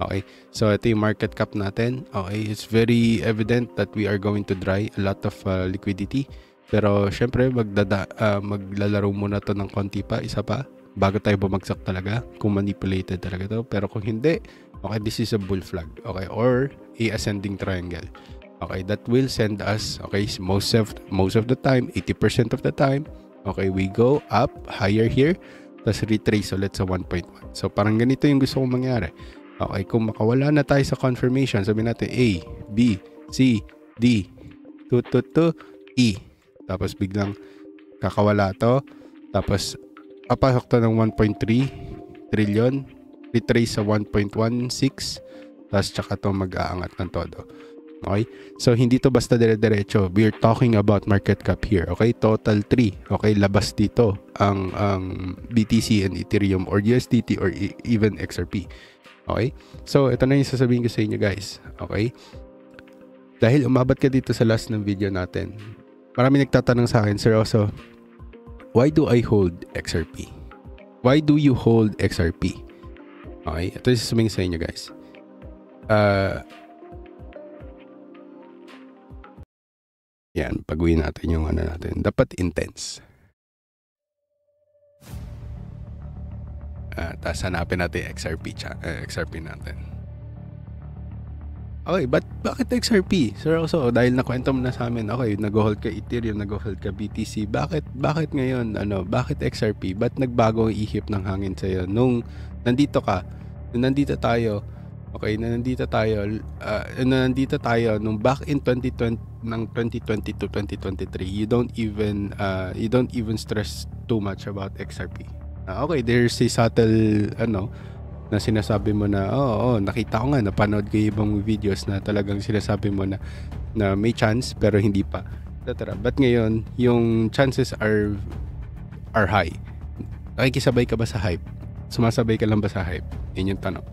Okay, so ito yung market cap natin. Okay, it's very evident that we are going to dry a lot of liquidity. Pero syempre maglalaro muna to ng konti pa, isa pa, bago tayo bumagsak talaga, kung manipulated talaga to. Pero kung hindi, okay, this is a bull flag, okay, or a ascending triangle. Okay, that will send us, okay, most of the time, 80% of the time, okay, we go up higher here, tapos retrace ulit sa 1.1. So parang ganito yung gusto kong mangyari. Okay, kung makawala na tayo sa confirmation, sabihin natin A, B, C, D, E. Tapos biglang kakawala to, tapos papasok to ng 1.3 trillion, retrace sa 1.16, tapos tsaka to mag-aangat ng todo. Okay? So hindi to basta dire-diretso. We're talking about market cap here. Okay? Total 3. Okay? Labas dito ang BTC and Ethereum or USDT or even XRP. Okay? So ito na yung sasabihin ko sa inyo guys. Okay? Dahil umabot ka dito sa last ng video natin, marami nagtatanong sa akin, Sir Oso, why do I hold XRP? Why do you hold XRP? Okay? Ito yung sasabihin sa inyo guys. Yan, pag-uwi natin yung ano natin. Dapat intense. Tapos hanapin natin XRP natin. Okay, bakit XRP? Sir, also, dahil nakwento mo na sa amin, okay, nag-hold ka Ethereum, nag-hold ka BTC. Bakit ngayon, bakit XRP? Ba't nagbago ang ihip ng hangin sa'yo? Nung nandito tayo, okay, nandito tayo nung back in 2020 ng 2020 to 2023, you don't even stress too much about XRP. Okay, there's a subtle na sinasabi mo na nakita ko nga, napanood ko yung ibang videos na talagang sinasabi mo na may chance pero hindi pa. But ngayon, yung chances are high. Nakikisabay ka ba sa hype? Sumasabay ka lang ba sa hype? Yun yung tanong.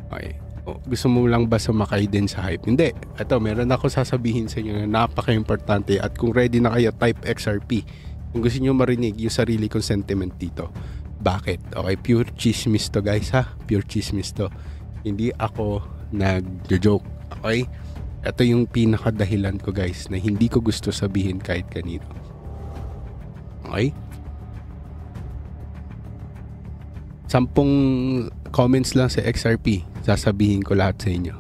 Okay. Gusto mo lang ba sumakay din sa hype? Hindi. Ito, meron ako sasabihin sa inyo na napaka-importante at kung ready na kayo, type XRP. Kung gusto nyo marinig yung sarili kong sentiment dito. Bakit? Okay, pure chismis to guys ha. Pure chismis to. Hindi ako nag-joke. Okay? Ito yung pinakadahilan ko guys na hindi ko gusto sabihin kahit kanino. Okay? 10 comments lang sa XRP, sasabihin ko lahat sa inyo.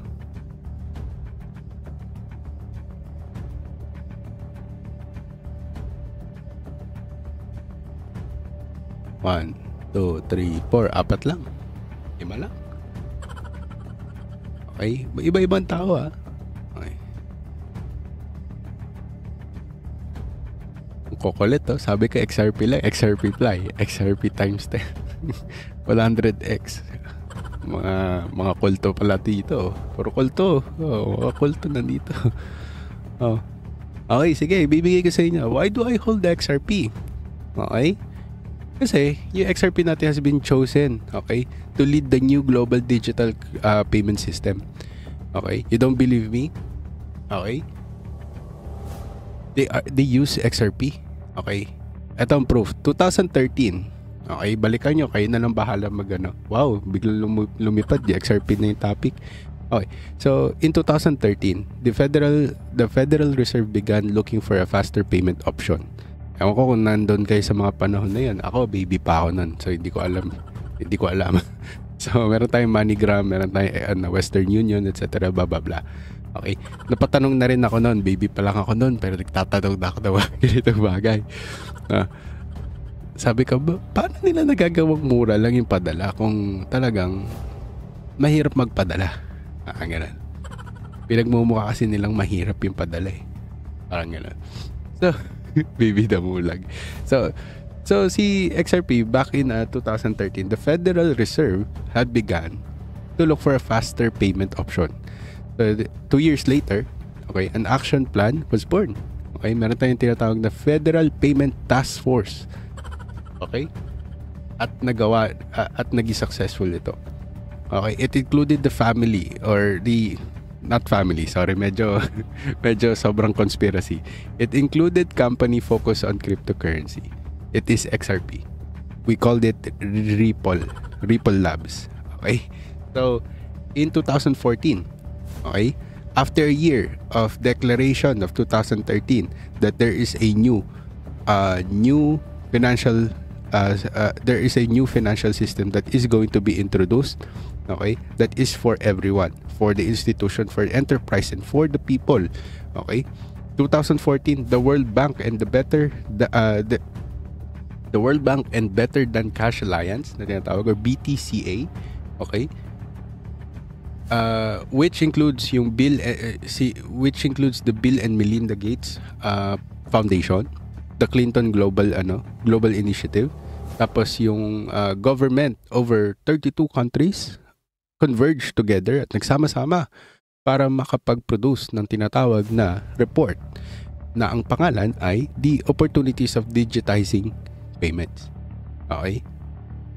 1, 2, 3, 4. Apat lang. 5 lang. Okay? Iba-ibang tao ha. Okay. Kukulit to. Sabi ko XRP lang. XRP fly. XRP times 10. 100x. Mga kulto pala dito. Puro kulto. Mga kulto nandito. Okay, sige. Bibigay ko sa inyo. Why do I hold the XRP? Okay? Kasi yung XRP natin has been chosen, okay, to lead the new global digital payment system. Okay? You don't believe me? Okay? They use XRP. Okay? Ito ang proof. 2013. Okay, balikan nyo. Kayo na lang bahala mag-ano. Wow, biglang lumipad. The XRP na yung topic. Okay. So, in 2013, the Federal Reserve began looking for a faster payment option. Ewan ko kung nandun kayo sa mga panahon na yan. Ako, baby pa ako nun. So, hindi ko alam. So, meron tayong MoneyGram, meron tayong Western Union, etc. Blah, blah, blah. Okay. Napatanong na rin ako nun. Baby pa lang ako nun. Pero nagtatanong na ako na ganitong bagay. Sabi ko, paano nila nagagawang mura lang yung padala kung talagang mahirap magpadala? Ganun. Pinagmumukha kasi nilang mahirap yung padala eh. Parang ganun. So, baby damulag. So si XRP back in 2013, the Federal Reserve had begun to look for a faster payment option. So 2 years later, okay, an action plan was born. Okay, meron tayong tinatawag na Federal Payment Task Force. Okay? At nagawa at naging successful ito. Okay, it included the family or the not family, sorry, medyo sobrang conspiracy. It included company focused on cryptocurrency. It is XRP. We called it Ripple Labs. Okay? So, in 2014, okay, after a year of declaration of 2013 that there is a new financial system that is going to be introduced, okay, that is for everyone, for the institution, for the enterprise, and for the people. Okay, 2014, the World Bank and the World Bank and Better Than Cash Alliance, na tinatawag, or BTCA, okay, which includes yung which includes the Bill and Melinda Gates Foundation, the Clinton Global Initiative, tapos yung government over 32 countries converge together at nagsama-sama para makapag-produce ng tinatawag na report na ang pangalan ay The Opportunities of Digitizing Payments. Okay?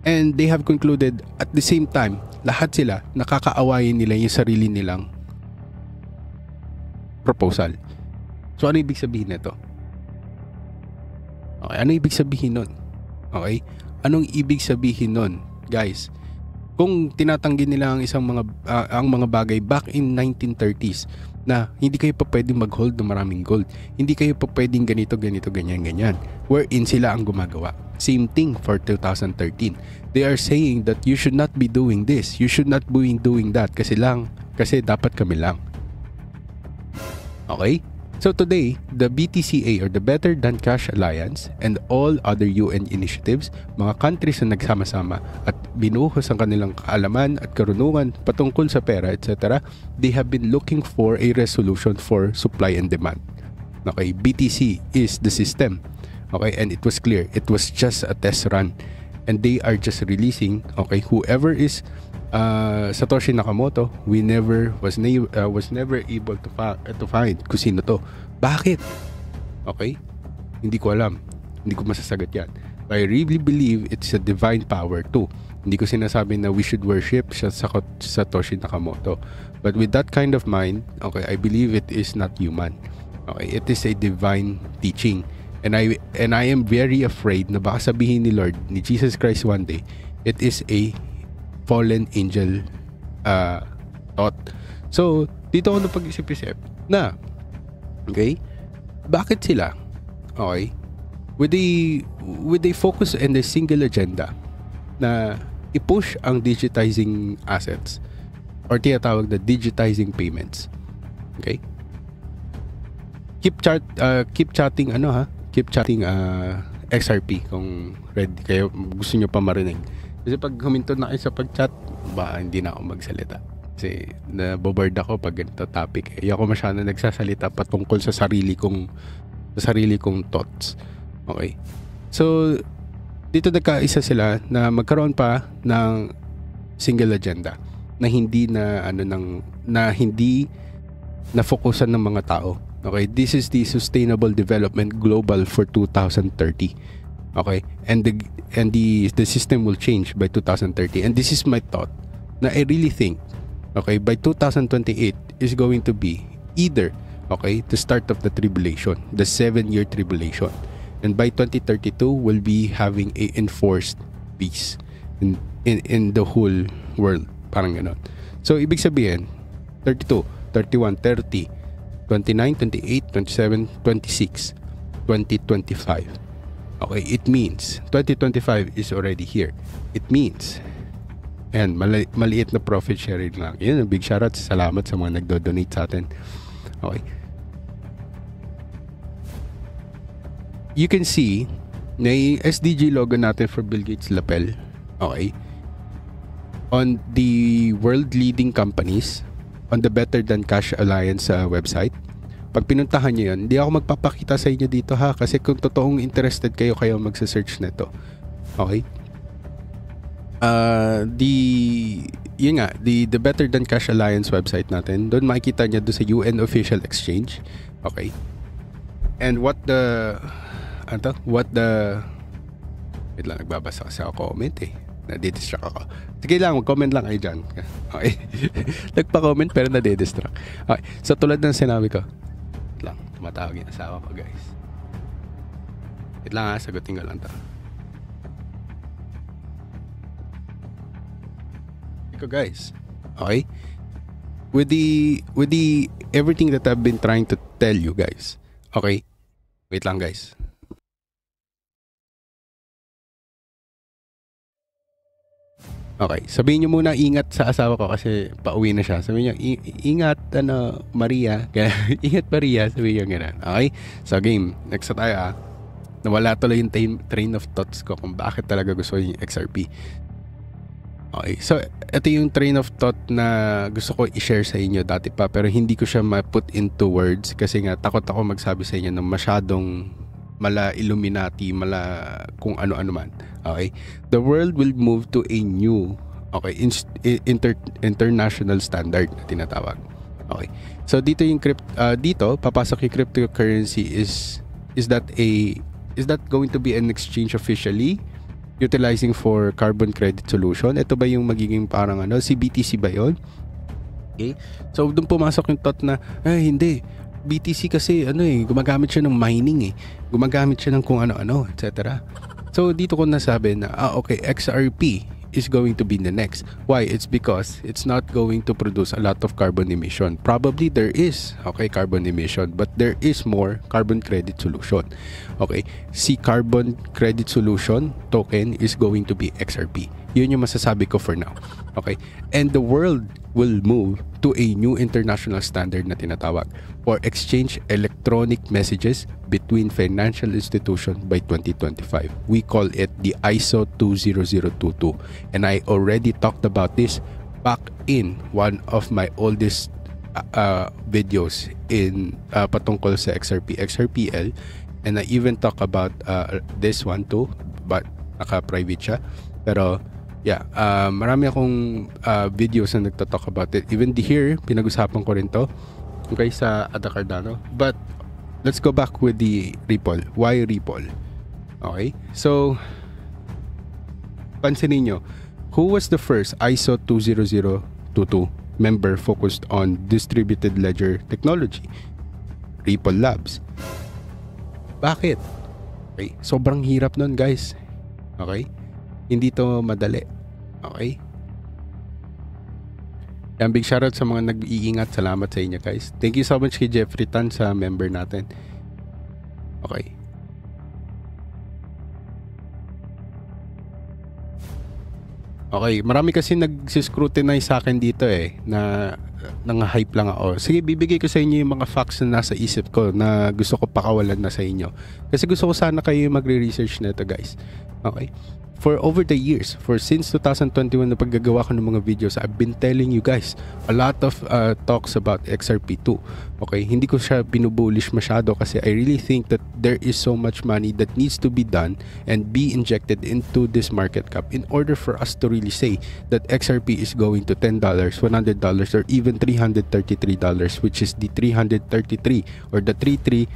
And they have concluded at the same time, lahat sila nakakaawayin nila yung sarili nilang proposal. So ano ibig sabihin nito? Okay, ano ibig sabihin nun? Okay? Anong ibig sabihin nun, guys? Kung tinatanggi nila ang ang mga bagay back in 1930s na hindi kayo pa pwedeng mag-hold ng maraming gold, hindi kayo pa pwedeng ganito, ganyan, wherein sila ang gumagawa. Same thing for 2013. They are saying that you should not be doing this, you should not be doing that kasi dapat kami lang. Okay? So today, the BTCA or the Better Than Cash Alliance and all other UN initiatives, mga countries na nagsama-sama at binuhos ang kanilang kaalaman at karunungan patungkol sa pera, etc., they have been looking for a resolution for supply and demand. Okay, BTC is the system. Okay, and it was clear, it was just a test run. And they are just releasing, okay, whoever is Satoshi Nakamoto, was never able to find kung sino to. Bakit? Okay? Hindi ko alam. Hindi ko masasagot yan. But I really believe it's a divine power too. Hindi ko sinasabi na we should worship Satoshi Nakamoto. But with that kind of mind, okay, I believe it is not human. Okay, it is a divine teaching. And I am very afraid na baka sabihin ni Lord, ni Jesus Christ one day, it is a fallen angel thought. So, dito ako napag-isip-isip na, okay, bakit sila, okay, with a focus and a single agenda na i-push ang digitizing assets or tinatawag na digitizing payments. Okay? Keep chatting XRP kung ready kayo, gusto nyo pa marinig. Kasi pag huminto na kayo sa pag-chat, hindi na ako magsalita. Kasi naboboard ako pag ganito topic. Ako masyado nagsasalita patungkol sa sarili kong thoughts. Okay. So, dito nagkaisa sila na magkaroon pa ng single agenda na hindi na fokusan ng mga tao. Okay, this is the Sustainable Development Global for 2030. Okay, and the system will change by 2030. And this is my thought. Na I really think, okay, by 2028 is going to be either, okay, the start of the tribulation, the 7-year tribulation. And by 2032, we'll be having a enforced peace in the whole world. Parang ganon. So, ibig sabihin, 32, 31, 30, 29, 28, 27, 26, 2025. Okay, it means 2025 is already here. It means, and maliit na profit sharing lang. Yun, big shoutout, salamat sa mga nagdo-donate sa atin. Okay. You can see na yung SDG logo natin for Bill Gates lapel, okay, on the world leading companies on the Better Than Cash Alliance website. Pag pinuntahan nyo yun, hindi ako magpapakita sa inyo dito ha, kasi kung totoong interested kayo magsa-search na ito. Okay? The Better Than Cash Alliance website natin, doon makikita nyo doon sa UN Official Exchange. Okay? And wait lang, nagbabasa kasi ako comment nadidistract ako. Sige lang, mag-comment lang kayo dyan. Okay. Nagpa-comment pero nadidistract. Okay. So tulad ng sinabi ko, wait lang, tumatawag yung asawa ko guys. Wait lang ha, sagutin ko lang to. Iko guys. Okay. With the everything that I've been trying to tell you guys. Okay. Wait lang guys. Okay, sabihin nyo muna ingat sa asawa ko kasi pauwi na siya. Sabihin nyo, ingat Maria. Ingat Maria, sabihin nyo gano'n. Okay, so game, next na tayo Nawala tuloy yung train of thoughts ko kung bakit talaga gusto yung XRP. Okay, so ito yung train of thought na gusto ko i-share sa inyo dati pa, pero hindi ko siya ma-put into words kasi nga takot ako magsabi sa inyo ng masyadong mala Illuminati, mala kung ano-ano man. Okay? The world will move to a new, okay, international standard na tinatawag. Okay. So dito yung dito papasok yung cryptocurrency is that going to be an exchange officially utilizing for carbon credit solution? Ito ba yung magiging parang CBTC ba 'yon? Okay? So doon pumasok yung thought na hindi. BTC kasi gumagamit siya ng mining gumagamit siya ng kung ano-ano, etc. So dito ko nasabi na okay, XRP is going to be the next. Why? It's because it's not going to produce a lot of carbon emission. Probably there is carbon emission, but there is more carbon credit solution. Okay, si carbon credit solution token is going to be XRP. Yun yung masasabi ko for now. Okay, and the world will move to a new international standard na tinatawag for exchange electronic messages between financial institutions by 2025. We call it the ISO 20022, and I already talked about this back in one of my oldest videos in patungkol sa XRPL, and I even talk about this one too, but naka-private siya. Pero yeah, marami akong videos na nagtatalk about it. Even here, pinag-usapan ko rin to. Okay, sa Ada Cardano. But let's go back with the Ripple. Why Ripple? Okay, so pansinin nyo, who was the first ISO 20022 member focused on distributed ledger technology? Ripple Labs. Bakit? Okay, sobrang hirap nun guys. Okay, hindi to madali. Okay, yan, big shoutout sa mga nag-iingat. Salamat sa inyo guys. Thank you so much kay Jeffrey Tan sa member natin. Okay. Okay, marami kasi nag-scrutinize sa akin dito na nang-hype lang ako. Sige, bibigay ko sa inyo yung mga facts na nasa isip ko na gusto ko pakawalan na sa inyo. Kasi gusto ko sana kayo magre-research na ito, guys. Okay? For over the years, since 2021 na paggagawa ko ng mga videos, I've been telling you guys a lot of talks about XRP2. Okay, hindi ko siya binubullish masyado kasi I really think that there is so much money that needs to be done and be injected into this market cap in order for us to really say that XRP is going to $10, $100, or even $333, which is the 333 or the 33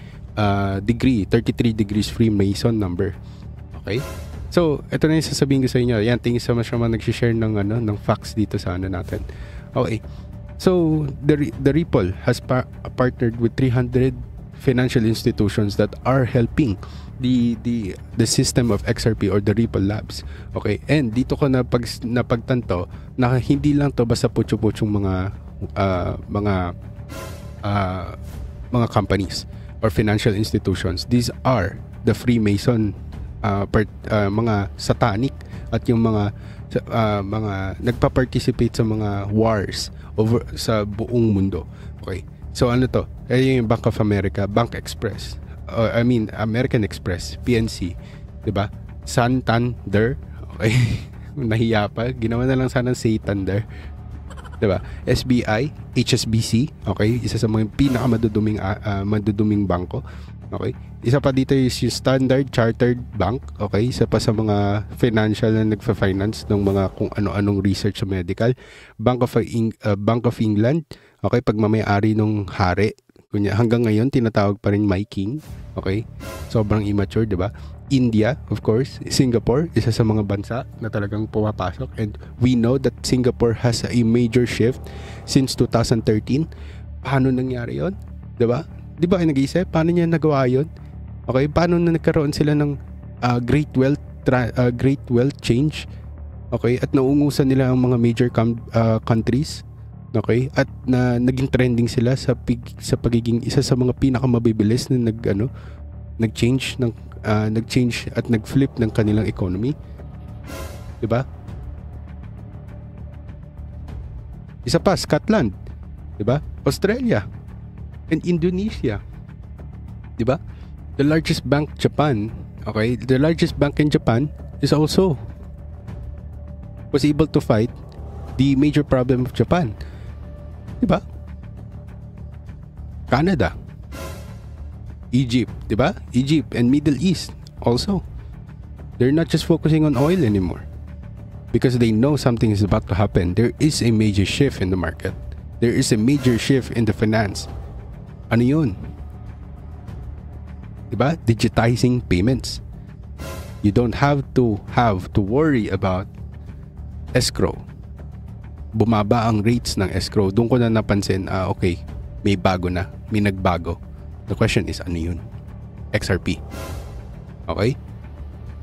degrees Freemason number. Okay? So, ito na yung sasabihin ko sa inyo. Yan, tingin sa mas naman nag-share ng facts dito sa natin. Okay. So, the Ripple has partnered with 300 financial institutions that are helping the system of XRP or the Ripple Labs. Okay. And dito ko napagtanto na hindi lang to basta putyo-putyong mga companies or financial institutions. These are the Freemason mga satanic at yung mga nagpa-participate sa mga wars over sa buong mundo. Okay. So ano to? Yung Bank of America, Bank Express. American Express, PNC, 'di ba? Santander. Okay. Nahiya pa. Ginawa na lang sana Santander. 'Di ba? SBI, HSBC, okay? Isa sa mga maduduming bangko. Okay? Isa pa dito is yung Standard Chartered Bank. Okay? Isa pa sa mga financial na nagfa-finance ng mga kung ano-anong research sa medical. Bank of England. Okay? Pagmamayari ng hari. Hanggang ngayon, tinatawag pa rin My King. Okay? Sobrang immature, di ba? India, of course. Singapore, isa sa mga bansa na talagang pumapasok. And we know that Singapore has a major shift since 2013. Paano nangyari yon? Di ba? Di ba kayo nag-iisip? Paano niya nagawa yun? Okay, paano na nagkaroon sila ng great wealth change? Okay, at naungusan nila ang mga major countries. Okay, at naging trending sila sa pagiging isa sa mga pinakamabibilis na nag-change at nag-flip ng kanilang economy. Di ba? Isa pa, Scotland. Di ba? Australia. And Indonesia. 'Di ba? The largest bank, Japan, okay? The largest bank in Japan was able to fight the major problem of Japan. 'Di ba? Canada. Egypt, 'di ba? Egypt and Middle East also. They're not just focusing on oil anymore because they know something is about to happen. There is a major shift in the market. There is a major shift in the finance. Ano yun? Diba? Digitizing payments. You don't have to worry about escrow. Bumaba ang rates ng escrow. Doon ko na napansin, okay, may bago na. May nagbago. The question is, ano yun? XRP. Okay?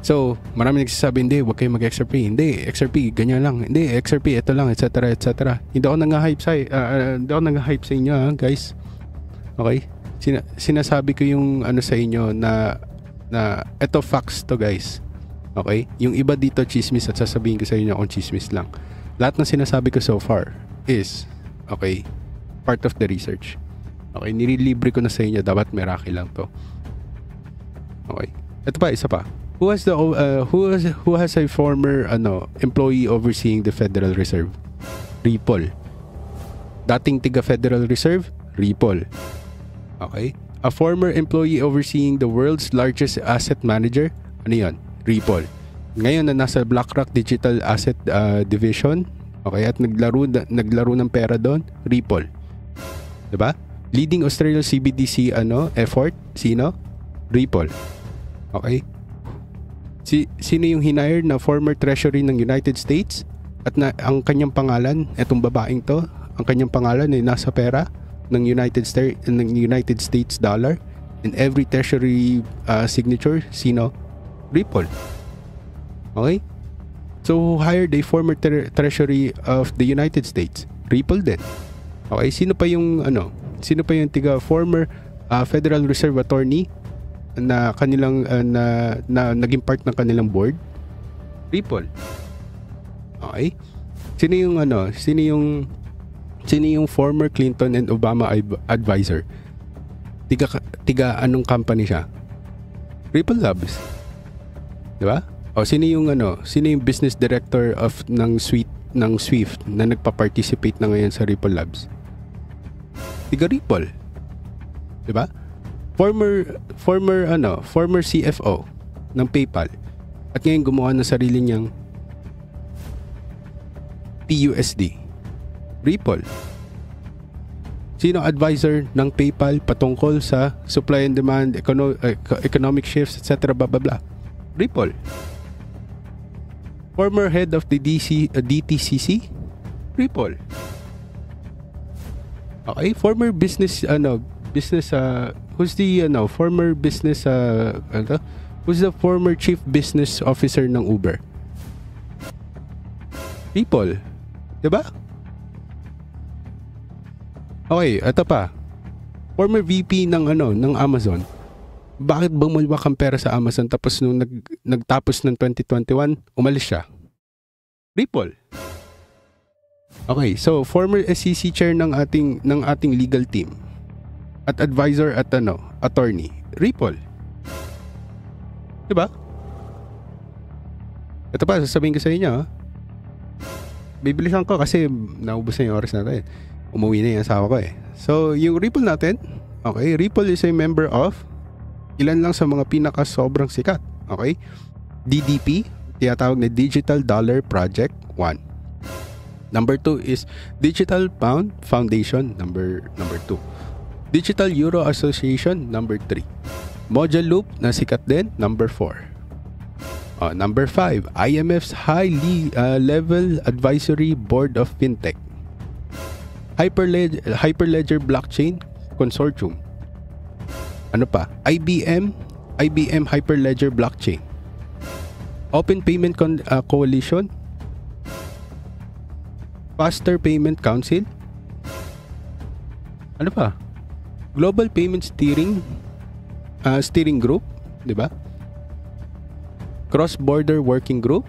So, marami nagsasabi, hindi, huwag kayo mag-XRP. Hindi, XRP, ganyan lang. Hindi, XRP, ito lang, etc. etc. Hindi ako nang-hype sa inyo, guys. Okay? Sinasabi ko yung sa inyo na eto facts to, guys. Okay? Yung iba dito chismis at sasabihin ko sa inyo kung chismis lang. Lahat ng sinasabi ko so far is okay, part of the research. Okay, nililibre ko na sa inyo, dapat miracle lang to. Okay. Ito pa, isa pa. Who has a former employee overseeing the Federal Reserve? Ripple. Dating tiga Federal Reserve? Ripple. Okay. A former employee overseeing the world's largest asset manager? Ano yun? Ripple. Ngayon na nasa BlackRock Digital Asset Division, okay, at naglaro ng pera doon, Ripple. 'Di ba? Leading Australian CBDC effort, sino? Ripple. Okay? Sino yung hinire na former treasury ng United States? At ang kanyang pangalan, etong babaeng to, ang kanyang pangalan ay nasa pera ng United States dollar, and every treasury signature, sino? Ripple. Okay? So, who hired a former treasury of the United States? Ripple din. Okay? Sino pa yung tiga former Federal Reserve attorney na kanilang na naging part ng kanilang board? Ripple. Okay? Sino yung former Clinton and Obama advisor? Tiga anong company siya? Ripple Labs. 'Di ba? O sino yung business director ng Swift na nagpa-participate na ngayon sa Ripple Labs? Tiga Ripple. 'Di ba? Former CFO ng PayPal at ngayon gumawa ng sarili niyang PUSD. Ripple. Sino advisor ng PayPal patungkol sa supply and demand, economic shifts, etc. blah blah blah? Ripple. Former head of the DTCC? Ripple. Okay, former business who's the former chief business officer ng Uber? Ripple. 'Di ba? Okay, ito pa. Former VP ng Amazon. Bakit bumulwak ang pera sa Amazon tapos nung nagtapos ng 2021, umalis siya? Ripple. Okay, so former SEC chair ng ating legal team at advisor at attorney, Ripple. 'Di ba? Ito pa, sasabihin ko sa inyo, ha? Bibilisan ko kasi naubos na yung oras natin. Umuwi na yung asawa ko eh. So, yung Ripple natin, okay, Ripple is a member of ilan lang sa mga pinaka sobrang sikat. Okay? DDP, tinatawag na Digital Dollar Project 1. Number 2 is Digital Pound Foundation, number 2. Digital Euro Association, number 3. Module Loop na sikat din, number 4. Number 5, IMF's High-Level Advisory Board of Fintech. Hyperledger Blockchain Consortium. Ano pa? IBM Hyperledger Blockchain. Open Payment Coalition. Faster Payment Council. Ano pa? Global Payment Steering Group, 'di ba? Cross-Border Working Group.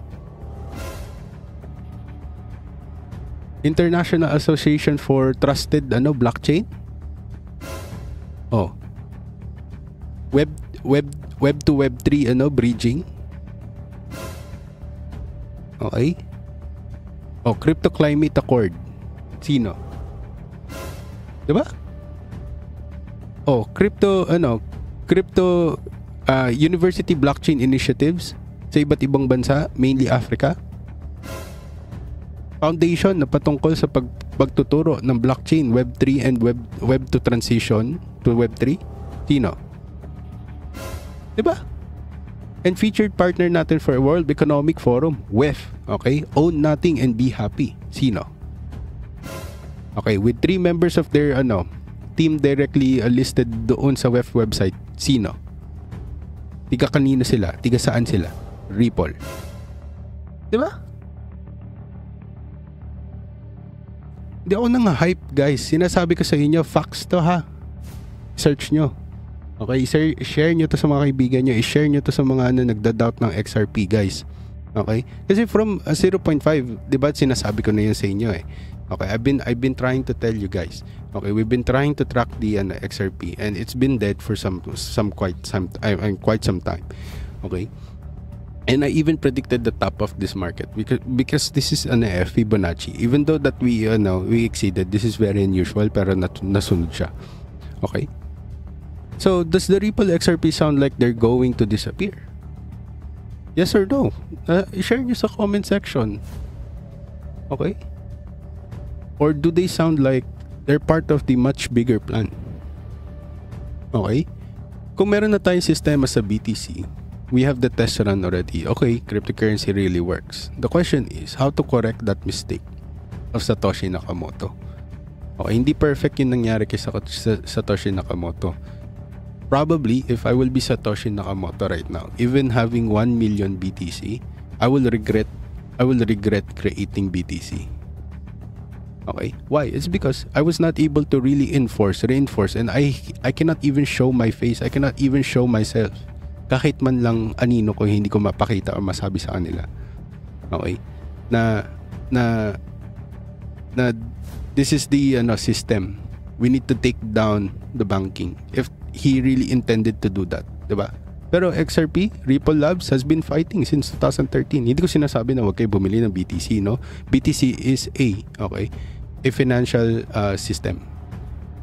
International Association for Trusted Blockchain. Web to Web 3 bridging. Okay. Crypto Climate Accord. Sino? 'Di ba? Crypto University Blockchain Initiatives sa iba't ibang bansa, mainly Africa. Foundation na patungkol sa pagtuturo ng blockchain, Web3 and Web 2 transition to Web3. Sino? 'Di ba? And featured partner natin for World Economic Forum, WEF. Okay? Own Nothing and Be Happy. Sino? Okay, with 3 members of their team directly listed doon sa WEF website. Sino? Tiga kanino sila? Tiga saan sila? Ripple. 'Di ba? Hindi ako nang hype, guys. Sinasabi ko sa inyo, facts to, ha. Search nyo. Okay, share nyo to sa mga kaibigan nyo. I-share nyo to sa mga nagda-doubt ng XRP, guys. Okay? Kasi from 0.5, di ba sinasabi ko na yun sa inyo eh. Okay, I've been trying to tell you guys. Okay, we've been trying to track the XRP and it's been dead for quite some time. Okay? And I even predicted the top of this market because this is an Fibonacci. Even though that we exceeded, this is very unusual pero nasunod siya. Okay? So, does the Ripple XRP sound like they're going to disappear? Yes or no? I-share nyo sa comment section. Okay? Or do they sound like they're part of the much bigger plan? Okay? Kung meron na tayong sistema sa BTC, we have the test run already. Okay, cryptocurrency really works. The question is how to correct that mistake of Satoshi Nakamoto. Okay, hindi perfect yung nangyari kay Satoshi Nakamoto. Probably, if I will be Satoshi Nakamoto right now, even having 1 million BTC, I will regret creating BTC. Okay, why? It's because I was not able to really reinforce, and I cannot even show my face. I cannot even show myself. Kahit man lang anino ko, hindi ko mapakita o masabi sa kanila. Okay? Na na na this is the system. We need to take down the banking if he really intended to do that, 'di ba? Pero XRP, Ripple Labs has been fighting since 2013. Hindi ko sinasabi na huwag kayo bumili ng BTC, no? BTC is a financial system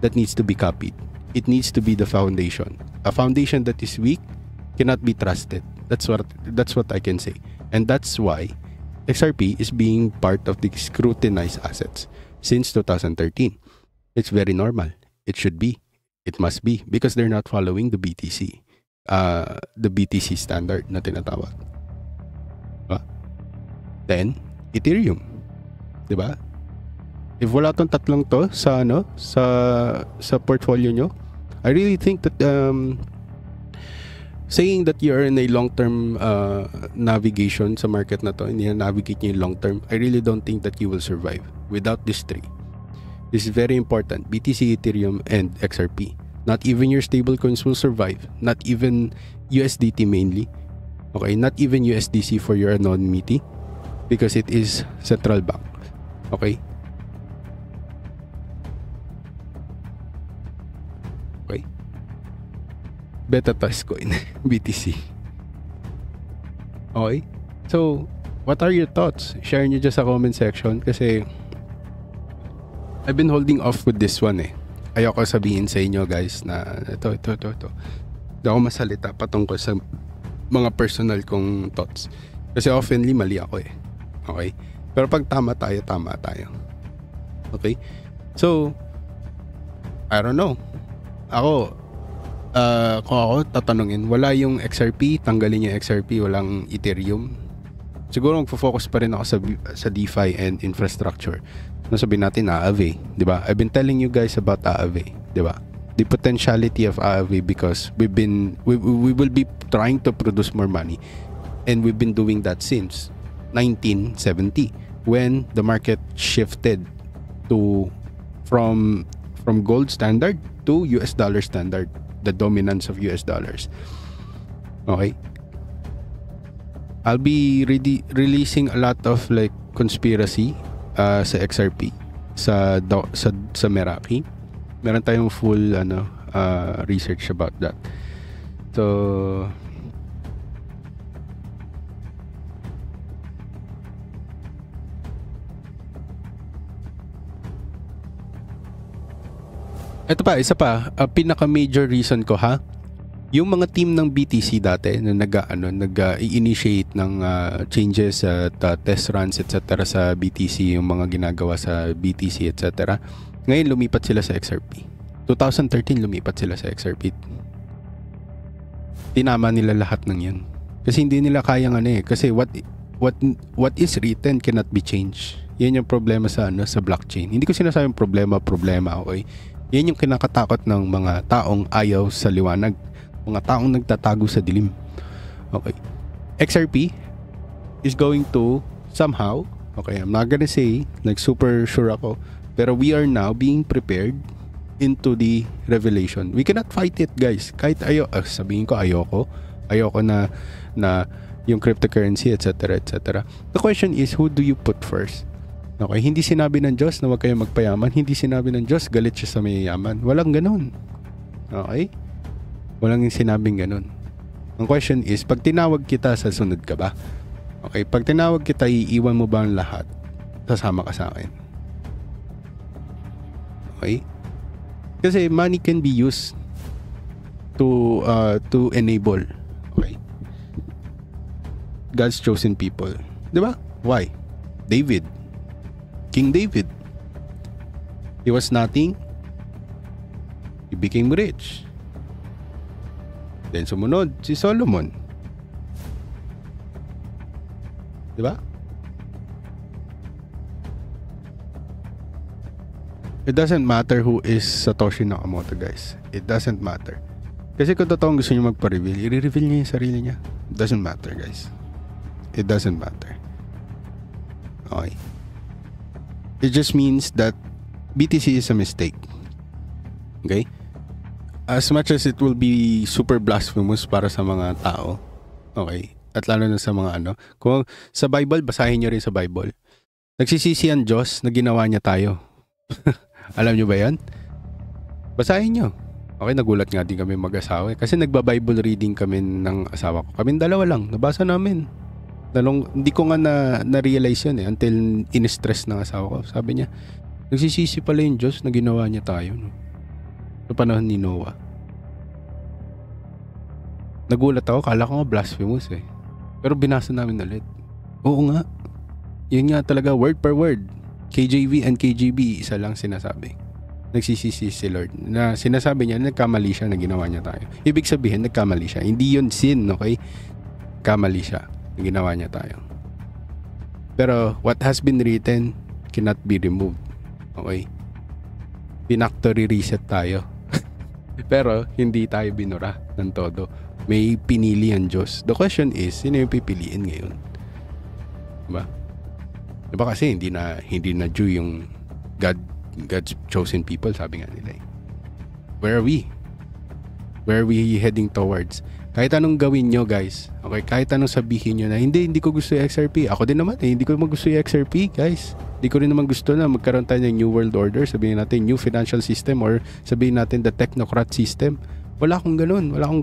that needs to be copied. It needs to be the foundation. A foundation that is weak cannot be trusted. That's what I can say. And that's why XRP is being part of the scrutinized assets since 2013. It's very normal. It should be. It must be because they're not following the BTC. The BTC standard na tinatawag. Then, Ethereum. 'Di ba? If wala tong tatlong to sa sa portfolio nyo, I really think that saying that you are in a long-term navigation sa market na to, hindi na navigate nyo yung long-term, I really don't think that you will survive without these three. This is very important. BTC, Ethereum, and XRP. Not even your stablecoins will survive. Not even USDT mainly. Okay, not even USDC for your anonymity because it is central bank. Okay? Okay. Beta test coin, BTC. Okay? So, what are your thoughts? Share nyo dyan sa comment section kasi I've been holding off with this one eh. Ayoko sabihin sa inyo guys na ito. Hindi ako masalita patungkol sa mga personal kong thoughts. Kasi oftenly mali ako eh. Okay? Pero pag tama tayo. Okay? So, I don't know. Ako, kung ako tatanungin, wala yung XRP, tanggalin yung XRP, walang Ethereum. Siguro magfo-focus pa rin ako sa DeFi and infrastructure. Sabihin natin Aave, 'di ba? I've been telling you guys about Aave, 'di ba? The potentiality of Aave because we will be trying to produce more money and we've been doing that since 1970 when the market shifted to from gold standard to US dollar standard, the dominance of US dollars. Okay? I'll be releasing a lot of like conspiracy sa XRP sa Meraki. Meron tayong full research about that. So ito pa, isa pa, pinaka major reason ko yung mga team ng BTC dati na nag-initiate ng changes at test runs etc. sa BTC, yung mga ginagawa sa BTC etc. Ngayon lumipat sila sa XRP. 2013 lumipat sila sa XRP. Tinama nila lahat ng yan. Kasi hindi nila kayang kasi what is written cannot be changed. Yan yung problema sa blockchain. Hindi ko sinasabing problema, okay? Yan yung kinakatakot ng mga taong ayaw sa liwanag. Mga taong nagtatago sa dilim. Okay. XRP is going to somehow, okay, I'm not gonna say like super sure ako, pero we are now being prepared into the revelation. We cannot fight it, guys. Kahit sabihin ko ayoko na yung cryptocurrency, etc. The question is, who do you put first? Okay, hindi sinabi ng Diyos na huwag kayong magpayaman. Hindi sinabi ng Diyos galit siya sa mayayaman. Walang ganun. Okay? Walang yung sinabing ganun. Ang question is, pag tinawag kita, sasunod ka ba? Okay, pag tinawag kita, iiwan mo ba ang lahat? Sasama ka sa akin. Okay? Kasi money can be used to enable, okay, God's chosen people. Di ba? Why? King David. He was nothing. He became rich. Then sumunod si Solomon. Di ba? It doesn't matter who is Satoshi Nakamoto, guys. It doesn't matter. Kasi kung totoong gusto niyo magpa-reveal, i-reveal niya yung sarili niya. It doesn't matter, guys. It doesn't matter. Okay. It just means that BTC is a mistake. Okay? As much as it will be super blasphemous para sa mga tao, okay, at lalo na sa mga kung sa Bible, basahin nyo rin sa Bible. Nagsisisi ang Diyos na ginawa niya tayo. Alam niyo ba yan? Basahin niyo. Okay, nagulat nga din kami mag-asawa. Kasi nagba-Bible reading kami ng asawa ko. Kaming dalawa lang. Nabasa namin. Hindi ko nga na-realize yun until in-stress ng asawa ko. Sabi niya, nagsisisi pala yung Diyos na ginawa niya tayo. No? Sa panahon ni Noah. Nagulat ako. Kala ko nga blasphemous Pero binasa namin ulit. Oo nga. Yun nga talaga word per word. KJV and KJB isa lang sinasabi. Nagsisisi si Lord. Na sinasabi niya nagkamali siya na ginawa niya tayo. Ibig sabihin nagkamali siya. Hindi yun sin, okay? Kamali siya na ginawa niya tayo. Pero what has been written cannot be removed. Okay? Pinactory reset tayo. Pero hindi tayo binura ng todo. May pinili ang Diyos. The question is, sino yung pipiliin ngayon? Diba? Diba kasi hindi na Jew yung God's chosen people, sabi nga nila Where are we? Where are we heading towards? Kahit anong gawin nyo guys, okay, kahit anong sabihin nyo na hindi ko gusto yung XRP. Ako din naman hindi ko gusto yung XRP guys. Hindi ko rin naman gusto na magkaroon tayo ng New World Order, sabihin natin New Financial System or sabihin natin the Technocrat System. Wala akong ganun. Wala akong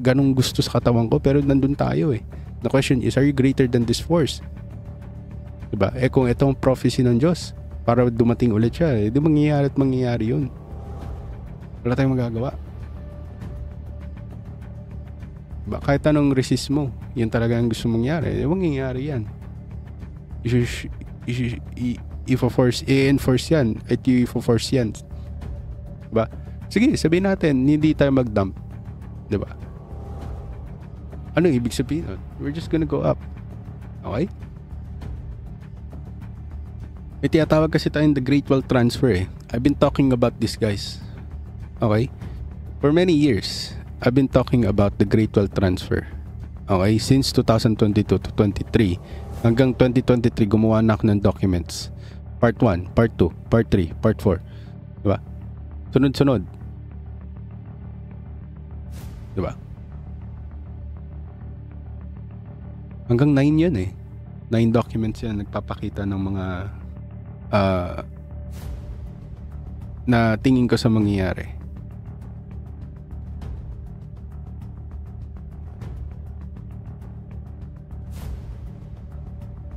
ganung gusto sa katawan ko, pero nandun tayo The question is, are you greater than this force? Diba? Kung itong prophecy ng Diyos para dumating ulit siya, di mangyayari yun. Wala tayong magagawa. Diba? Kahit anong resist mo, yan talaga ang gusto mangyari, mangyayari yan. I-enforce yan. At i-force yan. Diba? Sige, sabihin natin, hindi tayo mag-dump. Diba? Ano ibig sabihin? We're just gonna go up. Okay? May tinatawag kasi tayong the Great Wealth Transfer I've been talking about this guys. Okay? For many years, I've been talking about the Great Wealth Transfer. Okay? Since 2022 to 23 hanggang 2023 gumawa na ako ng documents. Part 1, Part 2, Part 3, Part 4. Diba? Sunod-sunod. Diba? Hanggang 9 yan 9 documents yan nagpapakita ng mga na tingin ko sa mangyayari.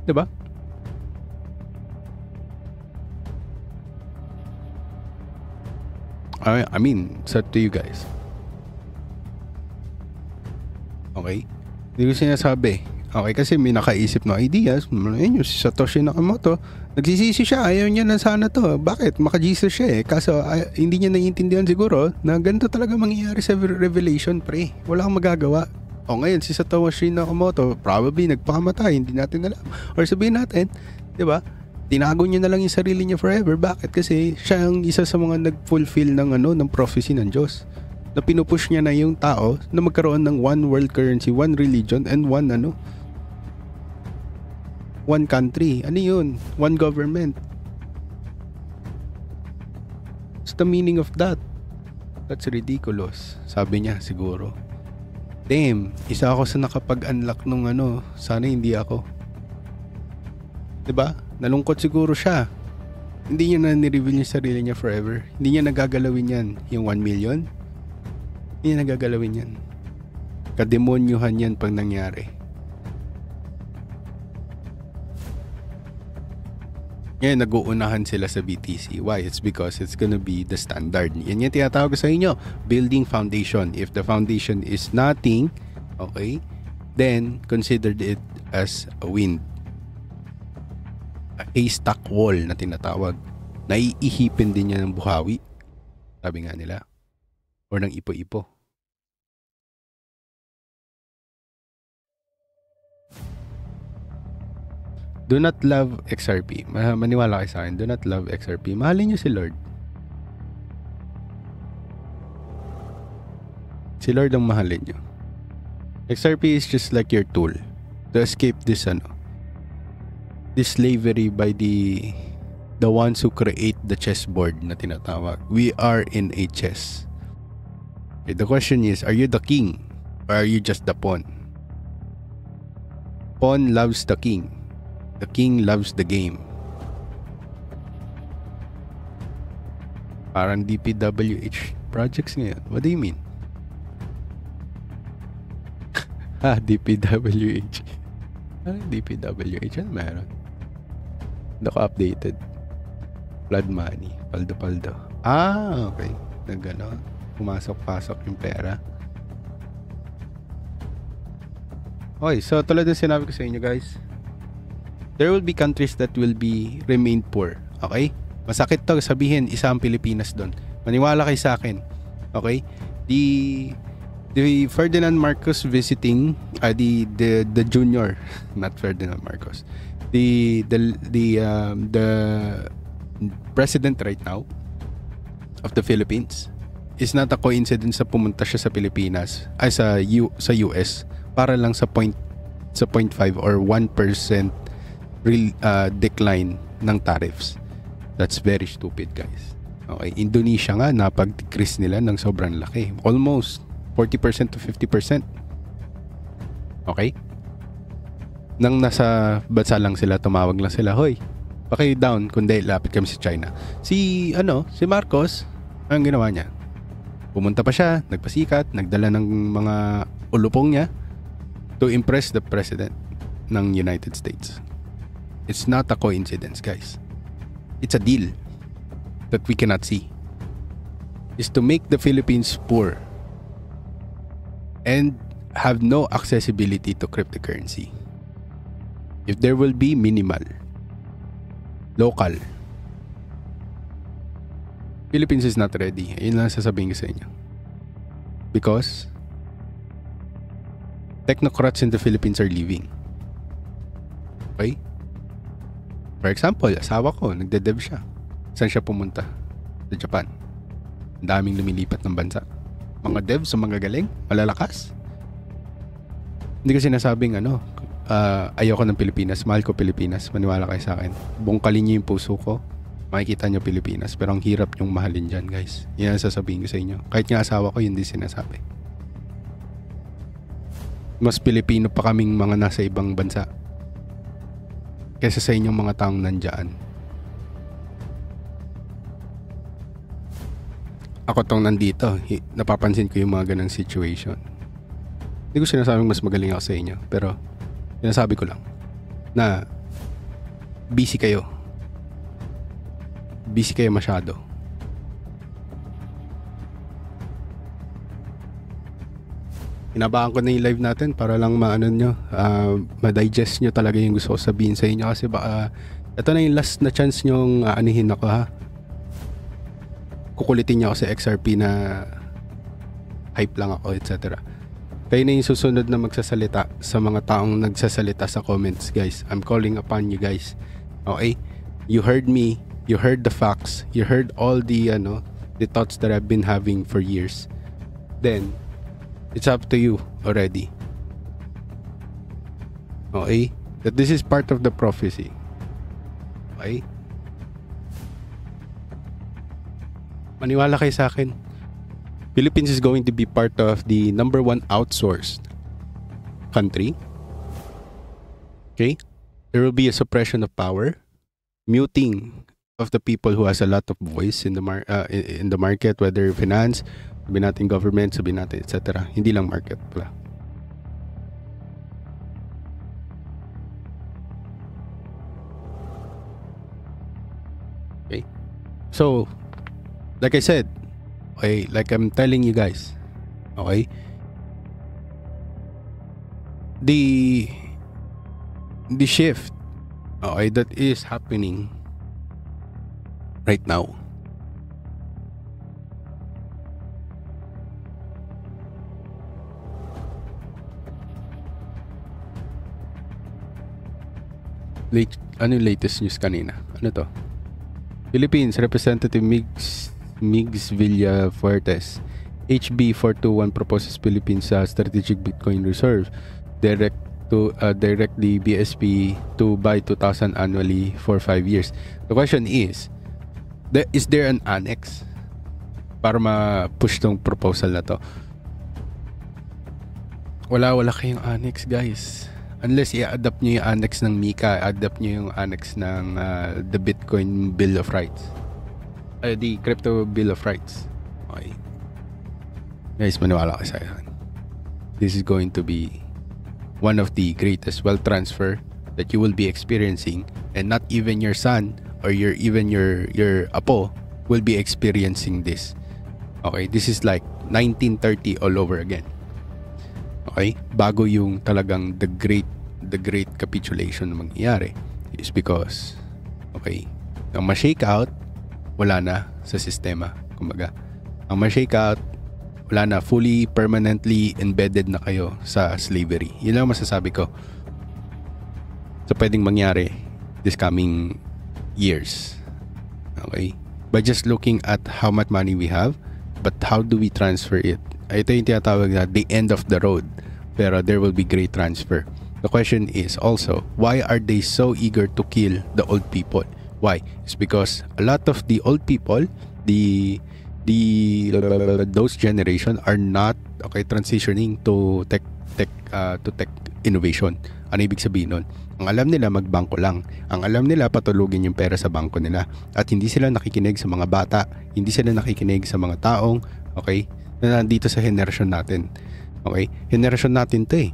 Diba? I mean, it's up to you guys. Okay? Hindi ko sinasabi. Okay, kasi may nakaisip na ideas. Ayun, si Satoshi Nakamoto, nagsisisi siya, ayaw niya na sana to. Bakit? Maka-Jesus siya Kaso hindi niya naiintindihan siguro na ganito talaga mangyayari sa Revelation, pre. Wala kang magagawa. O ngayon, si Satoshi Nakamoto, probably nagpakamatay, hindi natin alam. Or sabihin natin, di ba? Tinago niya na lang yung sarili niya forever. Bakit? Kasi siya ang isa sa mga nag-fulfill ng ng prophecy ng Diyos. Na pinupush niya na yung tao na magkaroon ng one world currency, one religion, and one one country. Ano yun? One government. What's the meaning of that? That's ridiculous. Sabi niya siguro. Damn, isa ako sa nakapag-unlock nung sana hindi ako. Diba? Nalungkot siguro siya. Hindi niya na ni-reveal yung sarili niya forever. Hindi niya nagagalawin yan. Yung 1 million. Hindi niya nagagalawin yan. Kademonyuhan yan pag nangyari. Ngayon, nag-uunahan sila sa BTC. Why? It's because it's gonna be the standard. Yan yung tinatawag ko sa inyo. Building foundation. If the foundation is nothing, okay, then consider it as a wind. A haystack wall na tinatawag. Naiihipin din niya ng buhawi. Sabi nga nila. Or ng ipo-ipo. Do not love XRP. Maniwala kayo sa akin. Do not love XRP. Mahalin niyo si Lord. Si Lord ang mahalin niyo. XRP is just like your tool to escape this this slavery by the ones who create the chessboard na tinatawag. We are in a chess. Okay, the question is, are you the king or are you just the pawn? Pawn loves the king. The king loves the game. Parang DPWH projects ngayon. What do you mean? DPWH. Ano DPWH? Ano meron? Hindi ko updated. Flood money. Paldo. Okay. Pumasok-pasok yung pera. Okay, so tulad ng sinabi ko sa inyo guys, there will be countries that will be remain poor. Okay? Masakit to sabihin, isa ang Pilipinas doon. Maniwala kayo sa akin. Okay? The Ferdinand Marcos visiting the junior, not Ferdinand Marcos. The president right now of the Philippines is not a coincidence sa pumunta siya sa Pilipinas ay sa US para lang sa 0.5 or 1% decline ng tariffs. That's very stupid, guys. Okay, Indonesia nga napag-decrease nila ng sobrang laki. Almost 40% to 50%. Okay? Nang nasa bansa lang sila, tumawag lang sila, hoy, paki-down, kundi lapit kami sa China. Si Marcos, ang ginawa niya? Pumunta pa siya, nagpasikat, nagdala ng mga ulupong niya to impress the president ng United States. It's not a coincidence, guys. It's a deal that we cannot see. Is to make the Philippines poor and have no accessibility to cryptocurrency. If there will be minimal, local, Philippines is not ready. Ayun lang sasabihin ko sa inyo. Because technocrats in the Philippines are leaving. Okay? For example, asawa ko, nagde-dev siya. Saan siya pumunta? Sa Japan. Ang daming lumilipat ng bansa. Mga devs, mga galing, malalakas. Hindi ko sinasabing ayoko ng Pilipinas, mahal ko Pilipinas, maniwala kayo sa akin. Bungkalin niyo yung puso ko, makikita niyo Pilipinas. Pero ang hirap yung mahalin dyan, guys. Yan ang sasabihin ko sa inyo. Kahit nga asawa ko, yun din sinasabi. Mas Pilipino pa kaming mga nasa ibang bansa kaysa sa inyong mga taong nandyan. Ako tong nandito, napapansin ko yung mga ganang situation. Hindi ko sinasabing mas magaling ako sa inyo, pero sinasabi ko lang na busy kayo. Busy kayo masyado. Inabahan ko na yung live natin para lang ma-digest nyo talaga yung gusto ko sabihin sa inyo kasi baka ito na yung last na chance nyong aanihin ako, ha. Kukulitin niyo ako sa XRP na hype lang ako, etc. Kayo na yung susunod na magsasalita sa mga taong nagsasalita sa comments, guys. I'm calling upon you guys. Okay? You heard me, you heard the facts, you heard all the thoughts that I've been having for years. Then it's up to you already. Okay? That this is part of the prophecy. Okay? Maniwala kayo sa akin. Philippines is going to be part of the #1 outsourced country. Okay? There will be a suppression of power, muting of the people who has a lot of voice in the market, whether finance, sabihin natin government, sabihin natin etc. Hindi lang market pala. Okay? So, like I said, okay, like I'm telling you guys, okay, the shift, okay, that is happening right now. Ano yung latest news kanina? Ano to? Philippines Representative Migs Villafuertes, HB 421 proposes Philippines strategic Bitcoin reserve, direct the BSP to buy 2,000 annually for 5 years. The question is there an annex para ma-push tong proposal na to? Wala kayong annex, guys. Unless i-adapt nyo yung annex ng MiCA, adapt nyo yung annex ng the Bitcoin Bill of Rights. The crypto bill of rights. Okay. Guys, maniwala kayo sa akin. This is going to be one of the greatest wealth transfer that you will be experiencing, and not even your son or your apo will be experiencing this. Okay, this is like 1930 all over again. Okay, bago yung talagang the great capitulation na mangyayari is because okay, ang ma-shake out wala na sa sistema. Kumbaga, ang ma-shake out wala na, fully permanently embedded na kayo sa slavery. Yun lang masasabi ko. So pwedeng mangyari this coming years. Okay? By just looking at how much money we have, but how do we transfer it? Ito yung tinatawag na the end of the road. Pero there will be great transfer. The question is also, why are they so eager to kill the old people? Why? It's because a lot of the old people, those generation are not okay transitioning to tech innovation. Ano ibig sabihin nun? Ang alam nila magbangko lang. Ang alam nila patulugin yung pera sa bangko nila. At hindi sila nakikinig sa mga bata, hindi sila nakikinig sa mga taong okay na nandito sa henerasyon natin. Okay? Henerasyon natin 'to eh.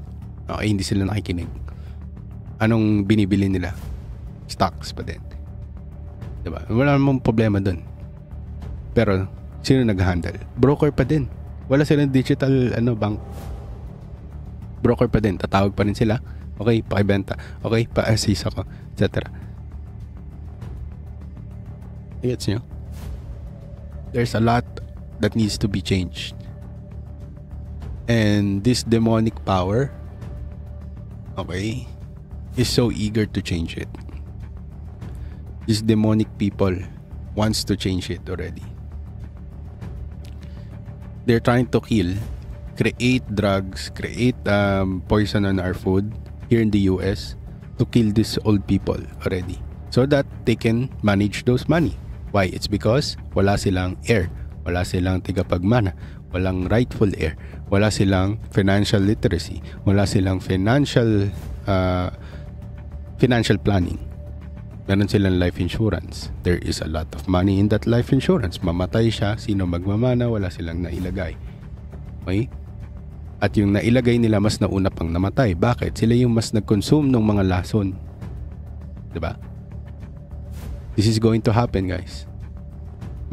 Okay, hindi sila nakikinig. Anong binibili nila? Stocks pa din. Diba? Wala namang problema dun. Pero sino nag-handle? Broker pa din. Wala silang digital bank. Broker pa din. Tatawag pa rin sila. Okay, pakibenta. Okay, pa-assist ako. Etc. Gets nyo? There's a lot that needs to be changed. And this demonic power, okay, is so eager to change it. These demonic people wants to change it already. They're trying to kill, create drugs, create poison on our food here in the US to kill these old people already, so that they can manage those money. Why? It's because wala silang heir, wala silang tigapagmana, walang rightful heir, wala silang financial literacy, wala silang financial planning. Meron silang life insurance. There is a lot of money in that life insurance. Mamatay siya, sino magmamana, wala silang nailagay. Okay? At yung nailagay nila mas nauna pang namatay. Bakit? Sila yung mas nag-consume ng mga lason. Diba? This is going to happen, guys.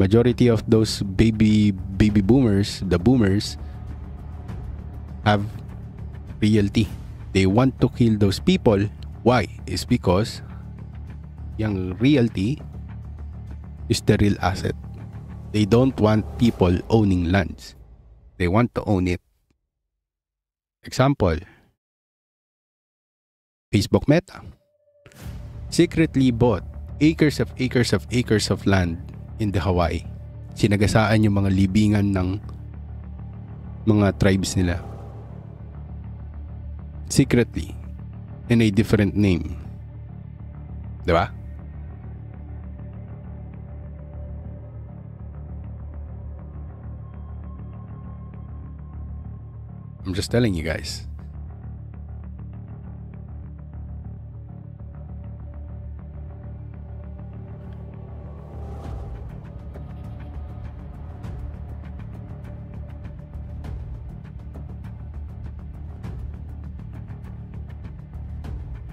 Majority of those baby boomers, the boomers, have realty. They want to kill those people. Why? It's because yung realty is the real asset. They don't want people owning lands. They want to own it. Example, Facebook Meta secretly bought acres of land in the Hawaii. Sinagasaan yung mga libingan ng mga tribes nila. Secretly, in a different name. Diba? I'm just telling you guys.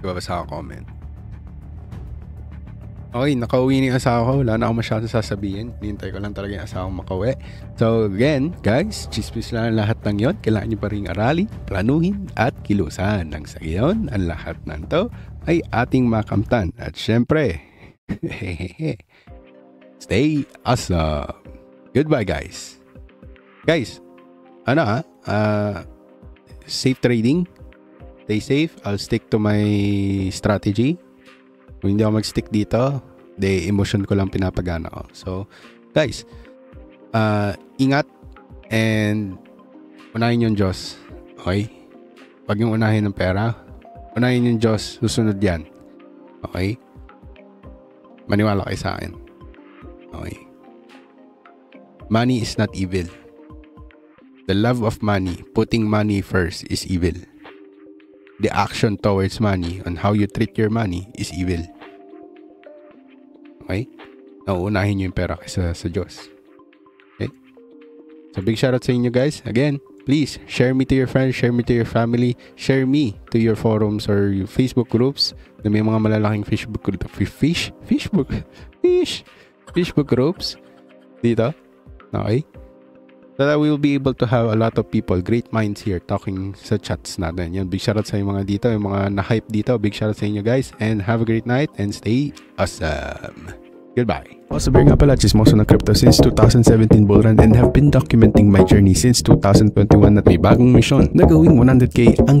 Babasa ako comment. Okay, nakauwi ni asawa ko. Wala na ako masyadong sasabihin. Hintay ko lang talaga yung asawa makauwi. So again, guys, chismis lang lahat ng yon. Kailangan nyo pa rin aralin, planuhin, at kilusan. Nang sa iyon, ang lahat ng to ay ating makamtan. At syempre, stay awesome. Goodbye, guys. Guys, safe trading. Stay safe. I'll stick to my strategy. Kung hindi ako mag-stick dito, emotion ko lang pinapagana ko. So, guys, ingat and unahin yung Diyos. Okay? Huwag yung unahin ng pera. Unahin yung Diyos. Susunod yan. Okay? Maniwala kayo sa akin. Okay? Money is not evil. The love of money, putting money first, is evil. The action towards money on how you treat your money is evil. Okay? nauunahin nyo yung pera kaysa sa Diyos. Okay? So big shoutout sa inyo guys. Again, please share me to your friends, share me to your family, share me to your forums or your Facebook groups na may mga malalaking Facebook groups dito. Okay? So that we will be able to have a lot of people, great minds here talking sa chats natin. Yan, big shoutout sa yung mga dito, yung mga na-hype dito. Big shoutout sa inyo guys and have a great night and stay awesome. Goodbye. Also, bear nga pala, chismoso ng crypto since 2017 bull run and have been documenting my journey since 2021 at may bagong mission na gawing 100k ang